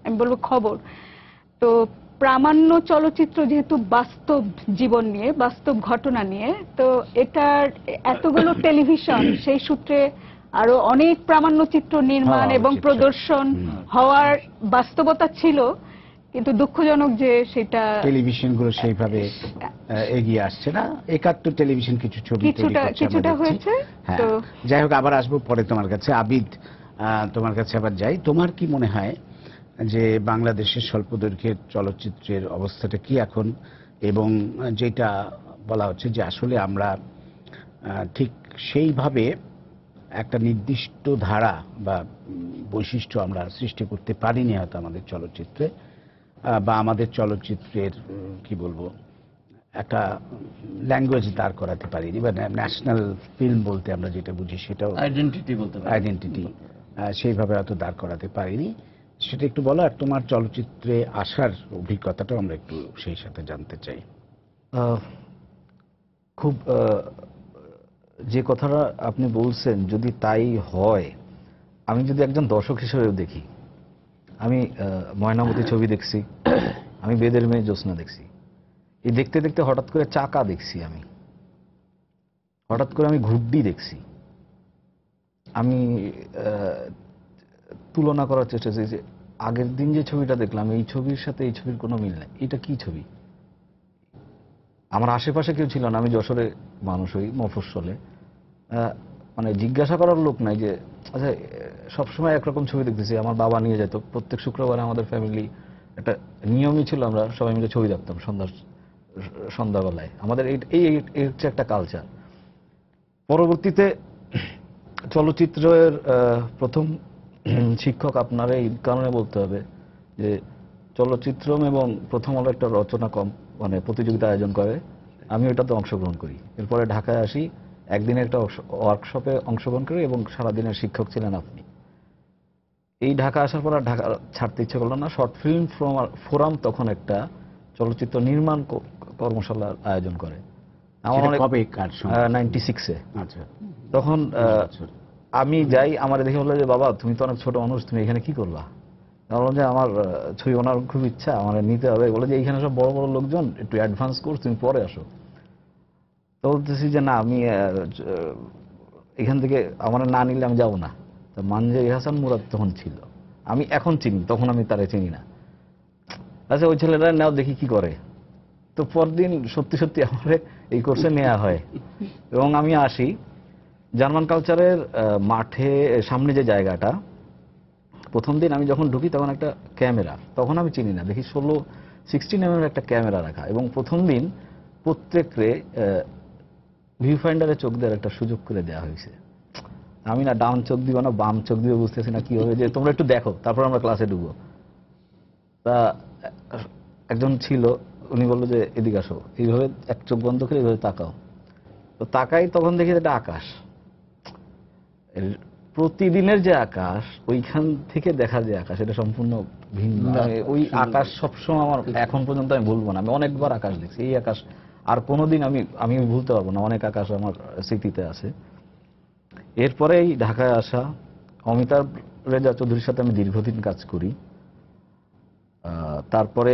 S3: আমি বলবো খবর। তো প্রামাণ্য চলচ্চিত্র যেহেতু বাস্তব জীবন নিয়ে, বাস্তব ঘটনা নিয়ে, তো এটার এতগুলো টেলিভিশন, সেই সূত্রে আরো অনেক প্রামাণ্যচিত্র নির্মাণ এবং প্রদর্শন হওয়ার বাস্তবতা ছিল। কিন্তু দুঃখজনক যে সেটা
S1: টেলিভিশনগুলো সেইভাবে এগিয়ে আসছে না। 71 টেলিভিশন কিছু ছবি
S3: কিছুটা হয়েছে।
S1: তো যাই হোক, আবার আসবো পরে তোমার কাছে। আবিদ, তোমার কাছে আবার যাই। তোমার কি মনে হয় যে বাংলাদেশের স্বল্পদৈর্ঘ্যের চলচ্চিত্রের অবস্থাটা কি এখন, এবং যেটা বলা হচ্ছে যে আসলে আমরা ঠিক সেইভাবে একটা নির্দিষ্ট ধারা বা বৈশিষ্ট্য আমরা সৃষ্টি করতে পারিনি হয়তো আমাদের চলচ্চিত্রে, বা আমাদের চলচ্চিত্রের কি বলবো একটা ল্যাঙ্গুয়েজ দাঁড় করাতে পারিনি, বা ন্যাশনাল ফিল্ম বলতে আমরা যেটা বুঝি সেটাও
S2: আইডেন্টিটি বলতে পারি,
S1: আইডেন্টিটি সেইভাবে হয়তো দাঁড় করাতে পারিনি। সেটা একটু বলো। আর তোমার চলচ্চিত্রে আসার অভিজ্ঞতাটাও আমরা একটু সেই সাথে জানতে চাই।
S5: খুব যে কথাটা আপনি বলছেন যদি তাই হয়, আমি যদি একজন দর্শক হিসেবেও দেখি, আমি ময়নামতি ছবি দেখছি, আমি বেদের মেয়ে জ্যোৎস্না দেখছি, এই দেখতে দেখতে হঠাৎ করে চাকা দেখছি, আমি হঠাৎ করে আমি ঘুড্ডি দেখছি। আমি তুলনা করার চেষ্টা করছি যে আগের দিন যে ছবিটা দেখলাম এই ছবির সাথে এই ছবির কোনো মিল নেই, এটা কি ছবি। আমার আশেপাশে কেউ ছিল না, আমি যশোরে মানুষ, হই মফস্বলে, মানে জিজ্ঞাসা করার লোক নাই যে আচ্ছা সবসময় একরকম ছবি দেখতেছি। আমার বাবা নিয়ে যেত প্রত্যেক শুক্রবারে, আমাদের ফ্যামিলি একটা নিয়মই ছিল, আমরা সবাই মিলে ছবি দেখতাম সন্ধ্যাবেলায়। আমাদের এই হচ্ছে একটা কালচার। পরবর্তীতে চলচ্চিত্রের প্রথম শিক্ষক আপনারা এই কারণে বলতে হবে যে চলচ্চিত্র এবং প্রথম আলো একটা রচনা মানে প্রতিযোগিতা আয়োজন করে, আমি ওইটাতে অংশগ্রহণ করি। এরপরে ঢাকায় আসি, একদিনে একটা ওয়ার্কশপে অংশগ্রহণ করি এবং সারাদিনের শিক্ষক ছিলেন আপনি। এই ঢাকা আসার পর আর ঢাকা ছাড়তে ইচ্ছে করলো না। শর্ট ফিল্ম ফোরাম তখন একটা চলচ্চিত্র নির্মাণ কর্মশালার আয়োজন করে, আমার 96-এ।
S1: আচ্ছা,
S5: তখন আমি যাই, আমার দেখে বললো যে বাবা তুমি তো অনেক ছোট মানুষ, তুমি এখানে কি করবা। বললাম যে আমার ছবি ওনার খুব ইচ্ছা, আমার নিতে হবে। বলে যে এইখানে সব বড় বড় লোকজন, একটু অ্যাডভান্স কোর্স, তুমি পরে আসো। তো বলতেছি যে না, আমি এখান থেকে আমার না নিলে আমি যাবো না। তো মানজে হাসান মুরাদ তখন ছিল, আমি এখন চিনি, তখন আমি তারে চিনি না। আচ্ছা ওই ছেলেরা নাও দেখি কি করে। তো পরদিন সত্যি সত্যি আমার এই কোর্সে নেওয়া হয় এবং আমি আসি জার্মান কালচারের মাঠে সামনে যে জায়গাটা। প্রথম দিন আমি যখন ঢুকি তখন একটা ক্যামেরা, তখন আমি চিনি না, দেখি 16 mm একটা ক্যামেরা রাখা, এবং প্রথম দিন প্রত্যেককে ভিউ ফাইন্ডারে চোখ দেওয়ার একটা সুযোগ করে দেওয়া হয়েছে। আমি না ডাউন চোখ দিব না বাম চোখ দিয়ে বুঝতেছি না কি হবে, যে তোমরা একটু দেখো তারপর আমরা ক্লাসে ঢুকবো। তা একজন ছিল, উনি বললো যে এদিকে আসো, এইভাবে এক চোখ বন্ধ করে এইভাবে তাকাও। তো তাকাই, তখন দেখি এটা আকাশ। প্রতিদিনের যে আকাশ, ওইখান থেকে দেখা যে আকাশ, এটা সম্পূর্ণ ভিন্ন। ওই আকাশ সবসময় আমার এখন পর্যন্ত আমি ভুলবো না। আমি অনেকবার আকাশ দেখছি, এই আকাশ আর কোনোদিন আমি ভুলতে পারবো না। অনেক আকাশ আমার স্মৃতিতে আছে। এরপরে এই ঢাকায় আসা, অমিতাভ রেজা চৌধুরীর সাথে আমি দীর্ঘদিন কাজ করি। তারপরে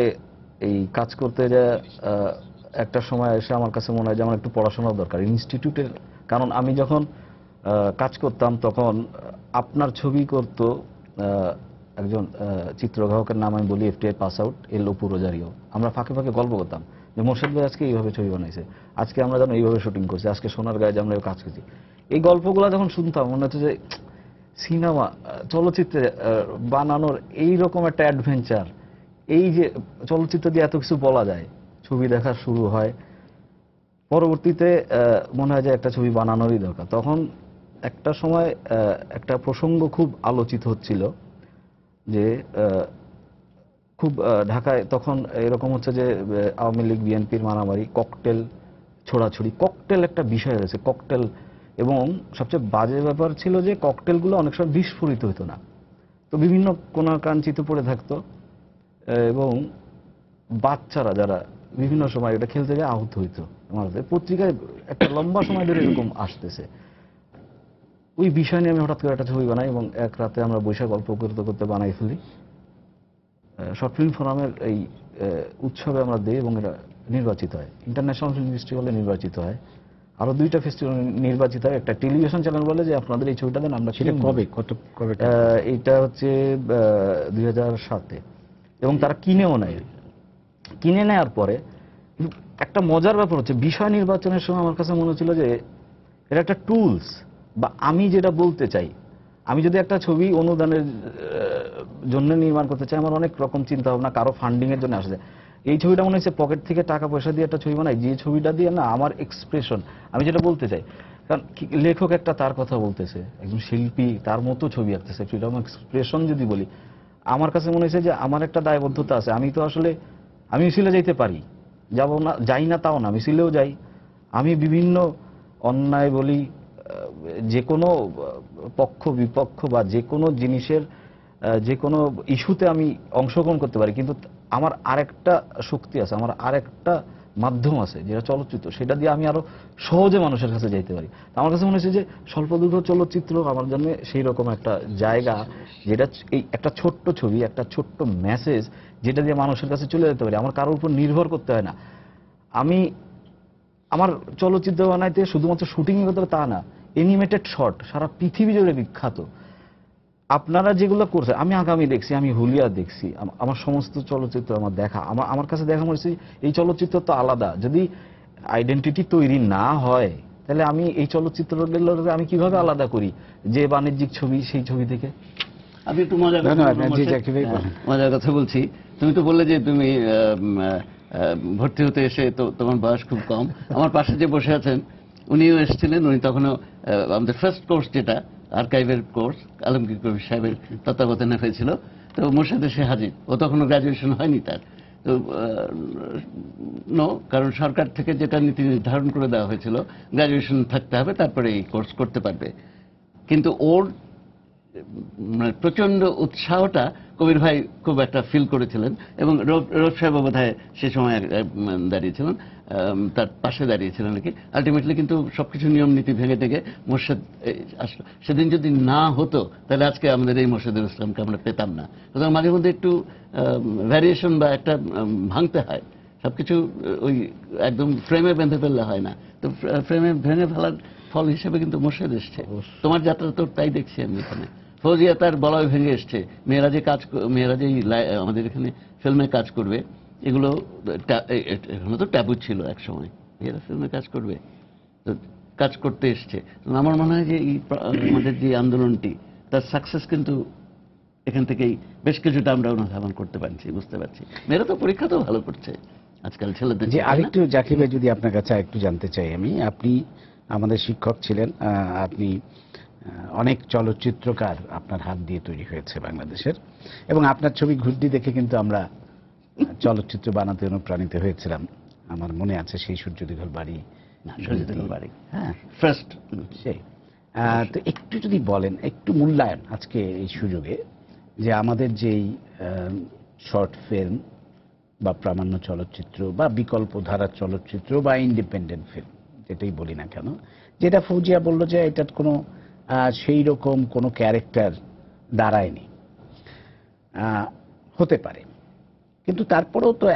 S5: এই কাজ করতে যে একটা সময় এসে আমার কাছে মনে হয় যে আমার একটু পড়াশোনার দরকার ইনস্টিটিউটের। কারণ আমি যখন কাজ করতাম তখন আপনার ছবি করত একজন চিত্রগ্রাহকের নাম আমি বলি FTI pass out, Apu Rozario. আমরা ফাঁকে ফাঁকে গল্প করতাম যে মোর্শেদ ভাই আজকে এইভাবে ছবি বানাইছে, আজকে আমরা যেন এইভাবে শুটিং করছি, আজকে সোনার গায়ে আমরা কাজ করছি। এই গল্পগুলো যখন শুনতাম মনে হচ্ছে যে সিনেমা চলচ্চিত্রে বানানোর এইরকম একটা অ্যাডভেঞ্চার, এই যে চলচ্চিত্র দিয়ে এত কিছু বলা যায়, ছবি দেখা শুরু হয়, পরবর্তীতে মনে হয় যে একটা ছবি বানানোরই দরকার। তখন একটা সময় একটা প্রসঙ্গ খুব আলোচিত হচ্ছিল যে খুব ঢাকায় তখন এরকম হচ্ছে যে আওয়ামী লীগ বিএনপির মারামারি, ককটেল ছোড়াছুড়ি, ককটেল একটা বিষয় রয়েছে, ককটেল। এবং সবচেয়ে বাজে ব্যাপার ছিল যে ককটেলগুলো অনেক সময় বিস্ফোরিত হতো না, তো বিভিন্ন কোণাকাঞ্চিত পড়ে থাকতো এবং বাচ্চারা যারা বিভিন্ন সময় এটা খেলতে গিয়ে আহত হইতো। আমাদের পত্রিকায় একটা লম্বা সময় ধরে এরকম আসতেছে। ওই বিষয় নিয়ে আমি হঠাৎ করে একটা ছবি বানাই এবং এক রাতে আমরা বৈশাখ গল্প করতে করতে বানাই ফেলি। শর্ট ফিল্ম ফোরামের এই উৎসবে আমরা দিই এবং এটা নির্বাচিত হয়, ইন্টারন্যাশনাল ফিল্ম ফেস্টিভ্যালে নির্বাচিত হয়, আরো 2টা ফেস্টিভ্যাল নির্বাচিত হয়। একটা টেলিভিশন চ্যানেল বলে যে আপনাদের এই ছবিটা দেন, আমরা
S1: সেটা কবে
S5: এটা হচ্ছে 2007-এ, এবং তারা কিনেও নেয়। কিনে নেওয়ার পরে একটা মজার ব্যাপার হচ্ছে বিষয় নির্বাচনের সময় আমার কাছে মনে হচ্ছিল যে এটা একটা টুলস, বা আমি যেটা বলতে চাই, আমি যদি একটা ছবি অনুদানের জন্য নির্মাণ করতে চাই, আমার অনেক রকম চিন্তা ভাবনা, কারো ফান্ডিং এর জন্য আসে যায়। এই ছবিটা মনে হচ্ছে পকেট থেকে টাকা পয়সা দিয়ে একটা ছবি বানাই, যে ছবিটা দিয়ে না আমার এক্সপ্রেশন, আমি যেটা বলতে চাই। কারণ লেখক একটা তার কথা বলতেছে, একজন শিল্পী তার মতো ছবি আঁকতেছে, ফ্রিডম এক্সপ্রেশন যদি বলি, আমার কাছে মনে হয়েছে যে আমার একটা দায়বদ্ধতা আছে। আমি তো আসলে আমি মিছিলে যাইতে পারি, যাব না, যাই না তাও না, মিছিলেও যাই। আমি বিভিন্ন অন্যায় বলি, যে কোনো পক্ষ বিপক্ষ বা যে কোনো জিনিসের যে কোনো ইস্যুতে আমি অংশগ্রহণ করতে পারি, কিন্তু আমার আরেকটা শক্তি আছে, আমার আরেকটা মাধ্যম আছে যেটা চলচ্চিত্র, সেটা দিয়ে আমি আরো সহজে মানুষের কাছে যাইতে পারি। আমার কাছে মনে হচ্ছে যে স্বল্পদৈর্ঘ্য চলচ্চিত্র আমার জন্য সেই রকম একটা জায়গা, যেটা এই একটা ছোট্ট ছবি, একটা ছোট্ট মেসেজ, যেটা দিয়ে মানুষের কাছে চলে যেতে পারি, আমার কারোর উপর নির্ভর করতে হয় না। আমি আমার চলচ্চিত্র বানাইতে শুধুমাত্র শুটিং এর কথা তা না, অ্যানিমেটেড শর্ট সারা পৃথিবী জুড়ে বিখ্যাত। আপনারা যেগুলো করছেন, আমি আগামী দেখছি, আমি হুলিয়া দেখছি, আমার সমস্ত চলচ্চিত্র আমার দেখা, আমার কাছে দেখা মনে হচ্ছে এই চলচ্চিত্র তো আলাদা। যদি আইডেন্টিটি তৈরি না হয় তাহলে আমি এই চলচ্চিত্রগুলোকে আমি কিভাবে আলাদা করি যে বাণিজ্যিক ছবি সেই ছবি থেকে?
S2: আমি একটু মজার কথা বলছি। তুমি তো বললে যে তুমি ভর্তি হতে এসে তো তোমার বয়স খুব কম। আমার পাশে যে বসে আছেন উনিও এসেছিলেন, উনি তখনও আমাদের ফার্স্ট কোর্স যেটা আর্কাইভের কোর্স আলমগীর কবির সাহেবের তত্ত্বাবধানে হয়েছিল, তো মোর্শেদ এসে হাজির। ও তখনও গ্রাজুয়েশন হয়নি তার, তো কারণ সরকার থেকে যেটা নীতি নির্ধারণ করে দেওয়া হয়েছিল গ্রাজুয়েশন থাকতে হবে, তারপরে এই কোর্স করতে পারবে। কিন্তু ওর মানে প্রচন্ড উৎসাহটা কবির ভাই খুব একটা ফিল করেছিলেন, এবং রোদ সাহেব বোধহয় সে সময় দাঁড়িয়েছিলেন, তার পাশে দাঁড়িয়েছিলেন নাকি। আলটিমেটলি কিন্তু সবকিছু নিয়ম নীতি ভেঙে থেকে মোর্শেদ আসলো। সেদিন যদি না হতো তাহলে আজকে আমাদের এই মোর্শেদুল ইসলামকে আমরা পেতাম না। সুতরাং মাঝে মধ্যে একটু ভ্যারিয়েশন বা একটা ভাঙতে হয়, সবকিছু ওই একদম ফ্রেমে বেঁধে ফেললে হয় না। তো ফ্রেমে ভেঙে ফেলার ফল হিসেবে কিন্তু মোর্শেদ এসছে। তোমার যাত্রা তো তাই দেখছি আমি এখানে। ফৌজিয়া তার বলয় ভেঙে এসছে, মেয়েরা যে আমাদের এখানে ফিল্মে কাজ করবে, এগুলো এখানে তো ট্যাবু ছিল এক সময়, মেয়েরা ফিল্মে কাজ করবে, তো কাজ করতে এসছে। আমার মনে হয় যে এই আমাদের যে আন্দোলনটি তার সাকসেস কিন্তু এখান থেকেই বেশ কিছুটা আমরা অনুধাবন করতে পারছি, বুঝতে পারছি। মেয়েরা তো পরীক্ষাতেও ভালো করছে আজকাল ছেলেদের।
S1: যে আরেকটু জাকির ভাই যদি আপনার কাছে একটু জানতে চাই আমি, আপনি আমাদের শিক্ষক ছিলেন, আপনি অনেক চলচ্চিত্রকার আপনার হাত দিয়ে তৈরি হয়েছে বাংলাদেশের, এবং আপনার ছবি ঘুরডি দেখে কিন্তু আমরা চলচ্চিত্র বানাতে অনুপ্রাণিত হয়েছিলাম। আমার মনে আছে সেই সূর্য দিঘল বাড়ি,
S2: হ্যাঁ ফার্স্ট
S1: সেই তো একটু যদি বলেন, একটু মূল্যায়ন আজকে এই সুযোগে, যে আমাদের যেই শর্ট ফিল্ম বা প্রামাণ্য চলচ্চিত্র বা বিকল্প ধারার চলচ্চিত্র বা ইন্ডিপেন্ডেন্ট ফিল্ম যেটাই বলি না কেন, যেটা ফৌজিয়া বলল যে এটার কোনো সেই রকম কোনো ক্যারেক্টার দাঁড়ায়নি, হতে পারে, কিন্তু তারপরেও তো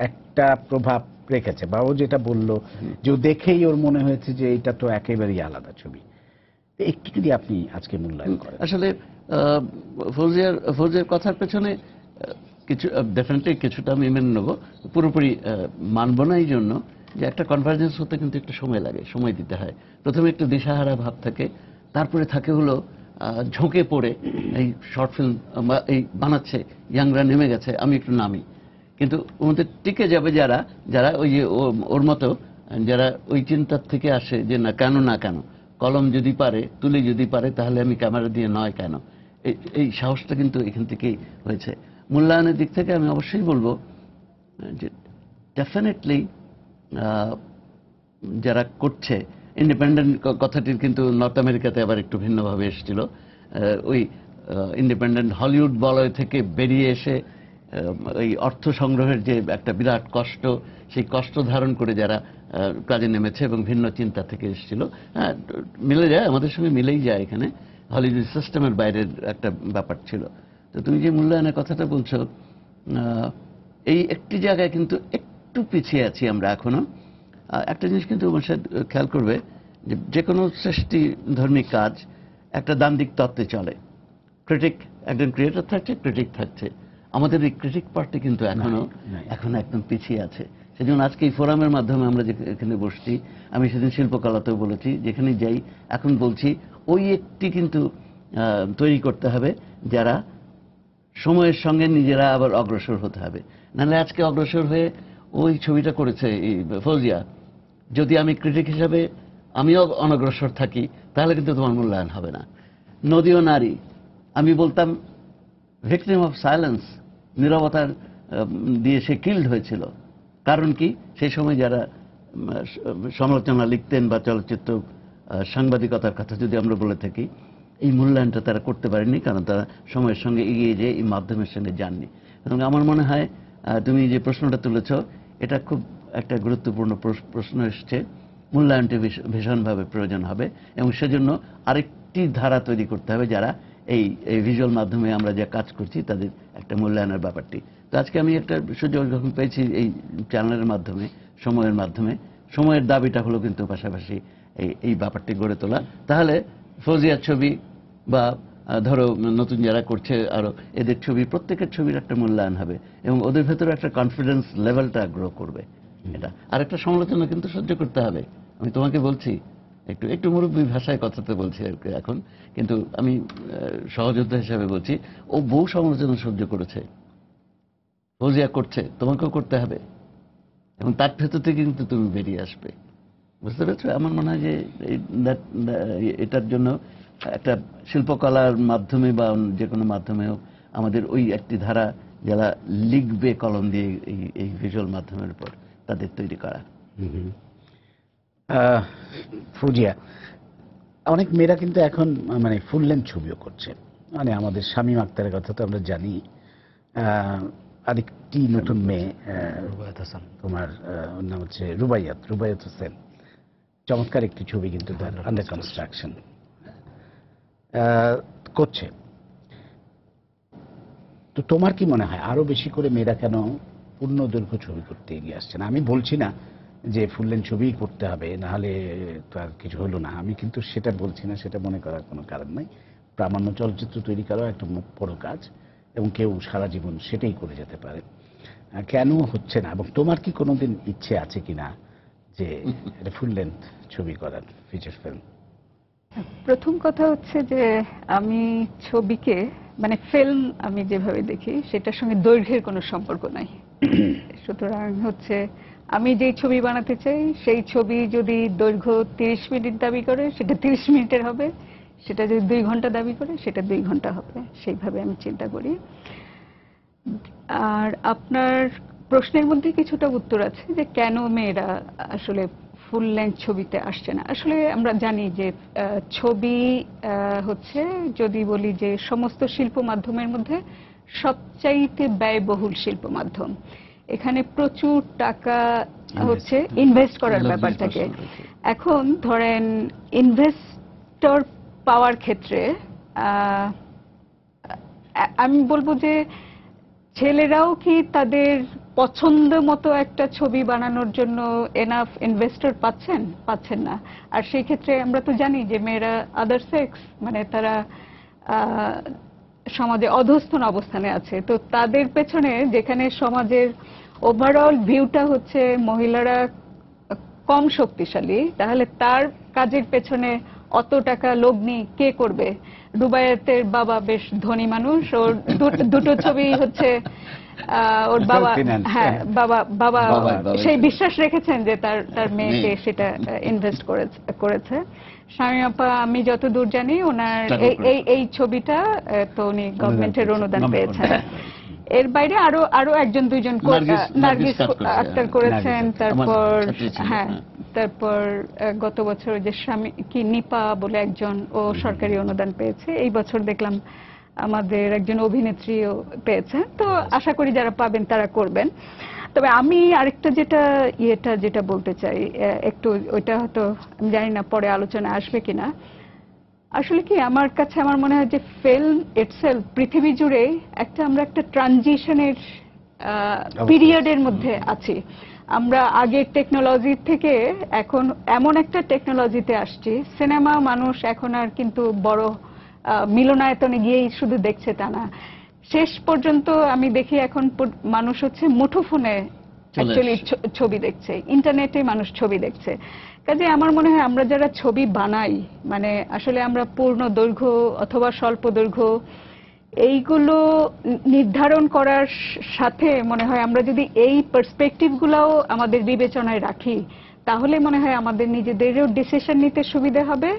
S1: একটা প্রভাব রেখেছে, বা ও যেটা বললো যে ও দেখেই ওর মনে হয়েছে যে এটা তো একেবারেই আলাদা ছবি। তো একটু যদি আপনি আজকে মূল্যায়ন করেন।
S2: আসলে ফৌজিয়ার কথার পেছনে কিছু ডেফিনেটলি কিছুটা আমি মেনে নেব, পুরোপুরি মানব না এই জন্য যে একটা কনভার্জেন্স হতে কিন্তু একটু সময় লাগে, সময় দিতে হয়। প্রথমে একটু দিশাহারা ভাব থাকে, তারপরে থাকে হলো ঝোঁকে পড়ে এই শর্ট ফিল্ম এই বানাচ্ছে, ইয়াংরা নেমে গেছে, আমি একটু নামি। কিন্তু ওদের টিকে যাবে যারা যারা ওই যে ওর মতো যারা ওই চিন্তার থেকে আসে যে না কেন কলম যদি পারে, তুলি যদি পারে, তাহলে আমি ক্যামেরা দিয়ে নয় কেন, এই সাহসটা কিন্তু এখান থেকেই হয়েছে। মূল্যায়নের দিক থেকে আমি অবশ্যই বলবো যে ডেফিনেটলি যারা করছে ইন্ডিপেন্ডেন্ট, কথাটির কিন্তু নর্থ আমেরিকাতে আবার একটু ভিন্নভাবে এসেছিল। ওই ইন্ডিপেন্ডেন্ট হলিউড বলয় থেকে বেরিয়ে এসে ওই অর্থ সংগ্রহের যে একটা বিরাট কষ্ট, সেই কষ্ট ধারণ করে যারা কাজে নেমেছে এবং ভিন্ন চিন্তা থেকে এসেছিল, হ্যাঁ মিলে যায়, আমাদের সঙ্গে মিলেই যায়। এখানে হলিউড সিস্টেমের বাইরের একটা ব্যাপার ছিল। তো তুমি যে মূল্যায়নের কথাটা বলছো, এই একটি জায়গায় কিন্তু একটু পিছিয়ে আছি আমরা এখনো। একটা জিনিস কিন্তু মানুষের খেয়াল করবে যে কোনো সৃষ্টি ধর্মী কাজ একটা দান দিক তত্ত্বে চলে। ক্রিটিক, একজন ক্রিয়েটর থাকছে, ক্রিটিক থাকছে। আমাদের এই ক্রিটিক পার্টটি কিন্তু এখনো একদম পিছিয়ে আছে। সেজন্য আজকে এই ফোরামের মাধ্যমে আমরা যে এখানে বসছি, আমি সেদিন শিল্পকলাতেও বলেছি, যেখানে যাই এখন বলছি, ওই একটি কিন্তু তৈরি করতে হবে যারা সময়ের সঙ্গে নিজেরা আবার অগ্রসর হতে হবে। নাহলে আজকে অগ্রসর হয়ে ওই ছবিটা করেছে ফৌজিয়া, যদি আমি ক্রিটিক হিসাবে আমিও অনগ্রসর থাকি, তাহলে কিন্তু তোমার মূল্যায়ন হবে না। নদী ও নারী, আমি বলতাম ভিকটিম অফ সাইলেন্স, নীরবতার দিয়ে সে কিল্ড হয়েছিল। কারণ কি, সেই সময় যারা সমালোচনা লিখতেন বা চলচ্চিত্র সাংবাদিকতার কথা যদি আমরা বলে থাকি, এই মূল্যায়নটা তারা করতে পারেনি, কারণ তারা সময়ের সঙ্গে এগিয়ে যেয়ে এই মাধ্যমের সঙ্গে যাননি। এবং আমার মনে হয় তুমি যে প্রশ্নটা তুলেছ, এটা খুব একটা গুরুত্বপূর্ণ প্রশ্ন এসছে। মূল্যায়নটি ভীষণভাবে প্রয়োজন হবে, এবং সেজন্য আরেকটি ধারা তৈরি করতে হবে যারা এই ভিজুয়াল মাধ্যমে আমরা যে কাজ করছি তাদের একটা মূল্যায়নের ব্যাপারটি। তো আজকে আমি একটা সুযোগ যখন পেয়েছি এই চ্যানেলের মাধ্যমে, সময়ের মাধ্যমে, সময়ের দাবিটা হলো কিন্তু পাশাপাশি এই ব্যাপারটি গড়ে তোলা। তাহলে ফৌজিয়ার ছবি বা ধরো নতুন যারা করছে আরো, এদের ছবি, প্রত্যেকের ছবির একটা মূল্যায়ন হবে এবং ওদের ভেতরে একটা কনফিডেন্স লেভেলটা গ্রো করবে। এটা আর একটা সমালোচনা কিন্তু সহ্য করতে হবে। আমি তোমাকে বলছি, একটু মুরব্বী ভাষায় কথাতে বলছি এখন, কিন্তু আমি সহযোদ্ধা হিসাবে বলছি, ও বহু সমালোচনা সহ্য করেছে, ফৌজিয়া করছে, তোমাকেও করতে হবে, এবং তার ভেতর থেকে কিন্তু তুমি বেরিয়ে আসবে। বুঝতে পেরেছো? আমার মনে হয় যে এটার জন্য একটা শিল্পকলার মাধ্যমে বা যে কোনো মাধ্যমেও আমাদের ওই একটি ধারা যারা লিখবে কলম দিয়ে এই ভিজুয়াল মাধ্যমের উপর, তাদের তৈরি করা।
S1: ফৌজিয়া, অনেক মেয়েরা কিন্তু এখন মানে ফুল লেন্থ ছবিও করছে। মানে আমাদের শামীম আক্তারের কথা তো আমরা জানি, আরেকটি নতুন মেয়ে
S5: রুবায়াত হাসান,
S1: তোমার ওর নাম হচ্ছে রুবাইয়াত হোসেন, চমৎকার একটি ছবি কিন্তু তার আন্ডার কনস্ট্রাকশন করছে। তো তোমার কি মনে হয় আরো বেশি করে মেয়েরা কেন পূর্ণ দৈর্ঘ্য ছবি করতে এগিয়ে আসছে না? আমি বলছি না যে ফুল লেন্থ ছবি করতে হবে, নাহলে তো আর কিছু হলো না, আমি কিন্তু সেটা বলছি না, সেটা মনে করার কোনো কারণ নাই। প্রামাণ্য চলচ্চিত্র তৈরি করাও একটা বড় কাজ, এবং কেউ সারা জীবন সেটাই করে যেতে পারে। কেন হচ্ছে না, এবং তোমার কি কোনোদিন ইচ্ছে আছে কিনা যে এটা ফুল লেন্থ ছবি করার, ফিচার ফিল্ম?
S3: প্রথম কথা হচ্ছে যে আমি ছবিকে, মানে ফিল্ম আমি যেভাবে দেখি সেটার সঙ্গে দৈর্ঘ্যের কোনো সম্পর্ক নাই। সুতরাং হচ্ছে আমি যেই ছবি বানাতে চাই সেই ছবি যদি দৈর্ঘ্য 30 মিনিট দাবি করে সেটা 30 মিনিটের হবে, সেটা যদি 2 ঘন্টা দাবি করে সেটা 2 ঘন্টা হবে, সেইভাবে আমি চিন্তা করি। আর আপনার প্রশ্নের মধ্যে কিছুটা উত্তর আছে যে কেন মেয়েরা আসলে ফুল লেন্থ ছবিতে আসছে না। আসলে আমরা জানি যে ছবি হচ্ছে, যদি বলি যে সমস্ত শিল্প মাধ্যমের মধ্যে সবচাইতে ব্যয়বহুল শিল্প মাধ্যম। এখানে প্রচুর টাকা হচ্ছে ইনভেস্ট করার ব্যাপার থাকে। এখন ধরেন ইনভেস্টর পাওয়ার ক্ষেত্রে আমি বলবো যে ছেলেরাও কি তাদের পছন্দ মতো একটা ছবি বানানোর জন্য এনাফ ইনভেস্টর পাচ্ছেন না। আর সেই ক্ষেত্রে আমরা তো জানি যে মেয়েরা আদার সেক্স, মানে তারা সমাজে অধস্তন অবস্থানে আছে। তো তাদের পেছনে, যেখানে সমাজের ওভারঅল ভিউটা হচ্ছে মহিলারা কম শক্তিশালী, তাহলে তার কাজের পেছনে অত টাকা লগ্নি কে করবে? রুবায়েতের বাবা বেশ ধনী মানুষ, ওর দুটো ছবি হচ্ছে ওর বাবা, হ্যাঁ বাবা সেই বিশ্বাস রেখেছেন যে তার মেয়েকে সেটা ইনভেস্ট করেছে। শামীম আপা, আমি যতদূর জানি ওনার এই ছবিটা তো উনি গভর্নমেন্টের অনুদান পেয়েছেন। এর বাইরে আরো একজন দুইজন, নার্গিস আক্তার করেছেন, তারপর তারপর গত বছর যে স্বামী কি নিপা বলে একজন, ও সরকারি অনুদান পেয়েছে। এই বছর দেখলাম আমাদের একজন অভিনেত্রীও পেয়েছেন। তো আশা করি যারা পাবেন তারা করবেন। তবে আমি আরেকটা যেটা বলতে চাই, একটু ওইটা হয়তো আমি জানি না পরে আলোচনা আসবে কিনা। আসলে কি আমার কাছে আমার মনে হয় যে ফিল্ম ইটসেলফ পৃথিবী জুড়ে আমরা একটা ট্রানজিশনের পিরিয়ডের মধ্যে আছি। আমরা আগের টেকনোলজি থেকে এখন এমন একটা টেকনোলজিতে আসছি, সিনেমা মানুষ এখন আর কিন্তু বড় মিলনায়তনে গিয়েই শুধু দেখছে তা না। শেষ পর্যন্ত আমি দেখি এখন মানুষ হচ্ছে মুঠোফোনে অ্যাকচুয়ালি ছবি দেখছে, ইন্টারনেটে মানুষ ছবি দেখছে। কাজে আমার মনে হয় আমরা যারা ছবি বানাই, মানে আসলে আমরা পূর্ণ দৈর্ঘ্য অথবা স্বল্প দৈর্ঘ্য এইগুলো নির্ধারণ করার সাথে মনে হয় আমরা যদি এই পার্সপেক্টিভ গুলাও আমাদের বিবেচনায় রাখি, তাহলে মনে হয় আমাদের নিজেদেরও ডিসিশন নিতে সুবিধা হবে।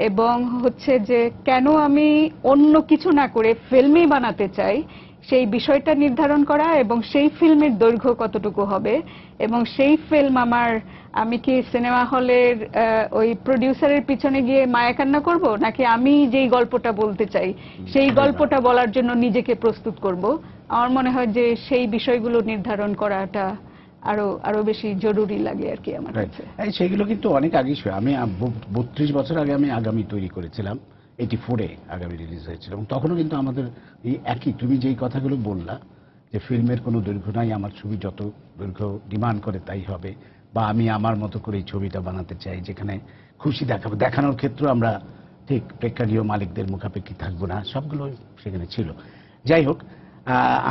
S3: এবং হচ্ছে যে কেন আমি অন্য কিছু না করে ফিল্মই বানাতে চাই, সেই বিষয়টা নির্ধারণ করা, এবং সেই ফিল্মের দৈর্ঘ্য কতটুকু হবে, এবং সেই ফিল্ম আমি কি সিনেমা হলের ওই প্রডিউসারের পিছনে গিয়ে মায়া কান্না করব, নাকি আমি যেই গল্পটা বলতে চাই সেই গল্পটা বলার জন্য নিজেকে প্রস্তুত করব। আমার মনে হয় যে সেই বিষয়গুলো নির্ধারণ করাটা আরো বেশি জরুরি লাগে আর কি আমার কাছে।
S1: সেগুলো কিন্তু অনেক আগে, আমি 32 বছর আগে আমি আগামী তৈরি করেছিলাম, 84-এ আগামী রিলিজ হয়েছিল। এবং তখনও কিন্তু আমাদের এই একই, তুমি যেই কথাগুলো বললা যে ফিল্মের কোনো দৈর্ঘ্য নাই, আমার ছবি যত দৈর্ঘ্য ডিমান্ড করে তাই হবে, বা আমি আমার মতো করে এই ছবিটা বানাতে চাই, যেখানে খুশি দেখাবো, দেখানোর ক্ষেত্রে আমরা ঠিক প্রেক্ষাগৃহ মালিকদের মুখাপেক্ষি থাকবো না, সবগুলো সেখানে ছিল। যাই হোক,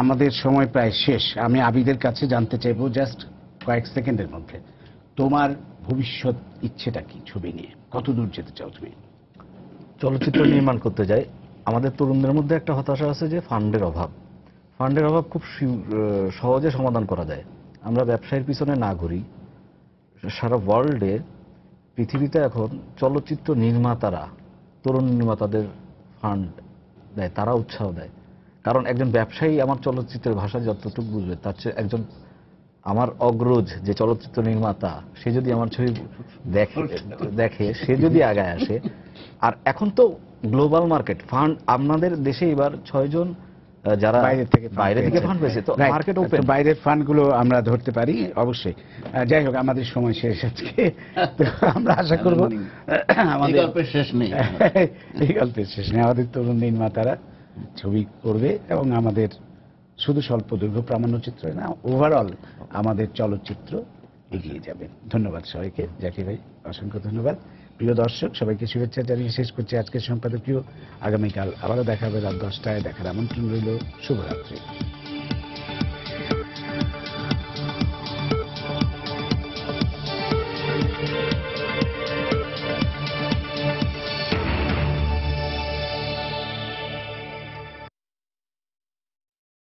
S1: আমাদের সময় প্রায় শেষ। আমি আবিদের কাছে জানতে চাইবো জাস্ট কয়েক সেকেন্ডের মধ্যে, তোমার ভবিষ্যৎ ইচ্ছেটা কি ছবি নিয়ে? কত দূর যেতে চাও তুমি?
S5: চলচ্চিত্র নির্মাণ করতে যাই। আমাদের তরুণদের মধ্যে একটা হতাশা আছে যে ফান্ডের অভাব খুব সহজে সমাধান করা যায়। আমরা ব্যবসায়ের পিছনে না ঘুরি। সারা ওয়ার্ল্ডে, পৃথিবীতে এখন চলচ্চিত্র নির্মাতারা তরুণ নির্মাতাদের ফান্ড দেয়, তারা উৎসাহ দেয়। কারণ একজন ব্যবসায়ী আমার চলচ্চিত্রের ভাষা যতটুকু বুঝবে, তার চেয়ে একজন আমার অগ্রজ যে চলচ্চিত্র নির্মাতা, সে যদি আমার ছবি দেখে, সে যদি আগায় আসে। আর এখন তো গ্লোবাল মার্কেট, ফান্ড আমাদের দেশে এবার 6 জন যারা বাইরে থেকে ফান্ড পেয়েছে, তো মার্কেট ওপেন।
S1: বাইরের ফান্ডগুলো আমরা ধরতে পারি অবশ্যই। যাই হোক, আমাদের সময় শেষ আজকে। তো আমরা আশা করব আমাদের
S2: গল্পের শেষ নেই,
S1: এই গল্পের শেষ নেই। আমাদের তরুণ নির্মাতারা ছবি করবে এবং আমাদের শুধু স্বল্প দৈর্ঘ্য প্রামাণ্যচিত্র না, ওভারঅল আমাদের চলচ্চিত্র এগিয়ে যাবে। ধন্যবাদ সবাইকে। জাকির ভাই, অসংখ্য ধন্যবাদ। প্রিয় দর্শক, সবাইকে শুভেচ্ছা জানিয়ে শেষ করছি আজকের সম্পাদকীয়। আগামীকাল আবারও দেখা হবে রাত 10টায়। দেখার আমন্ত্রণ রইল। শুভরাত্রি।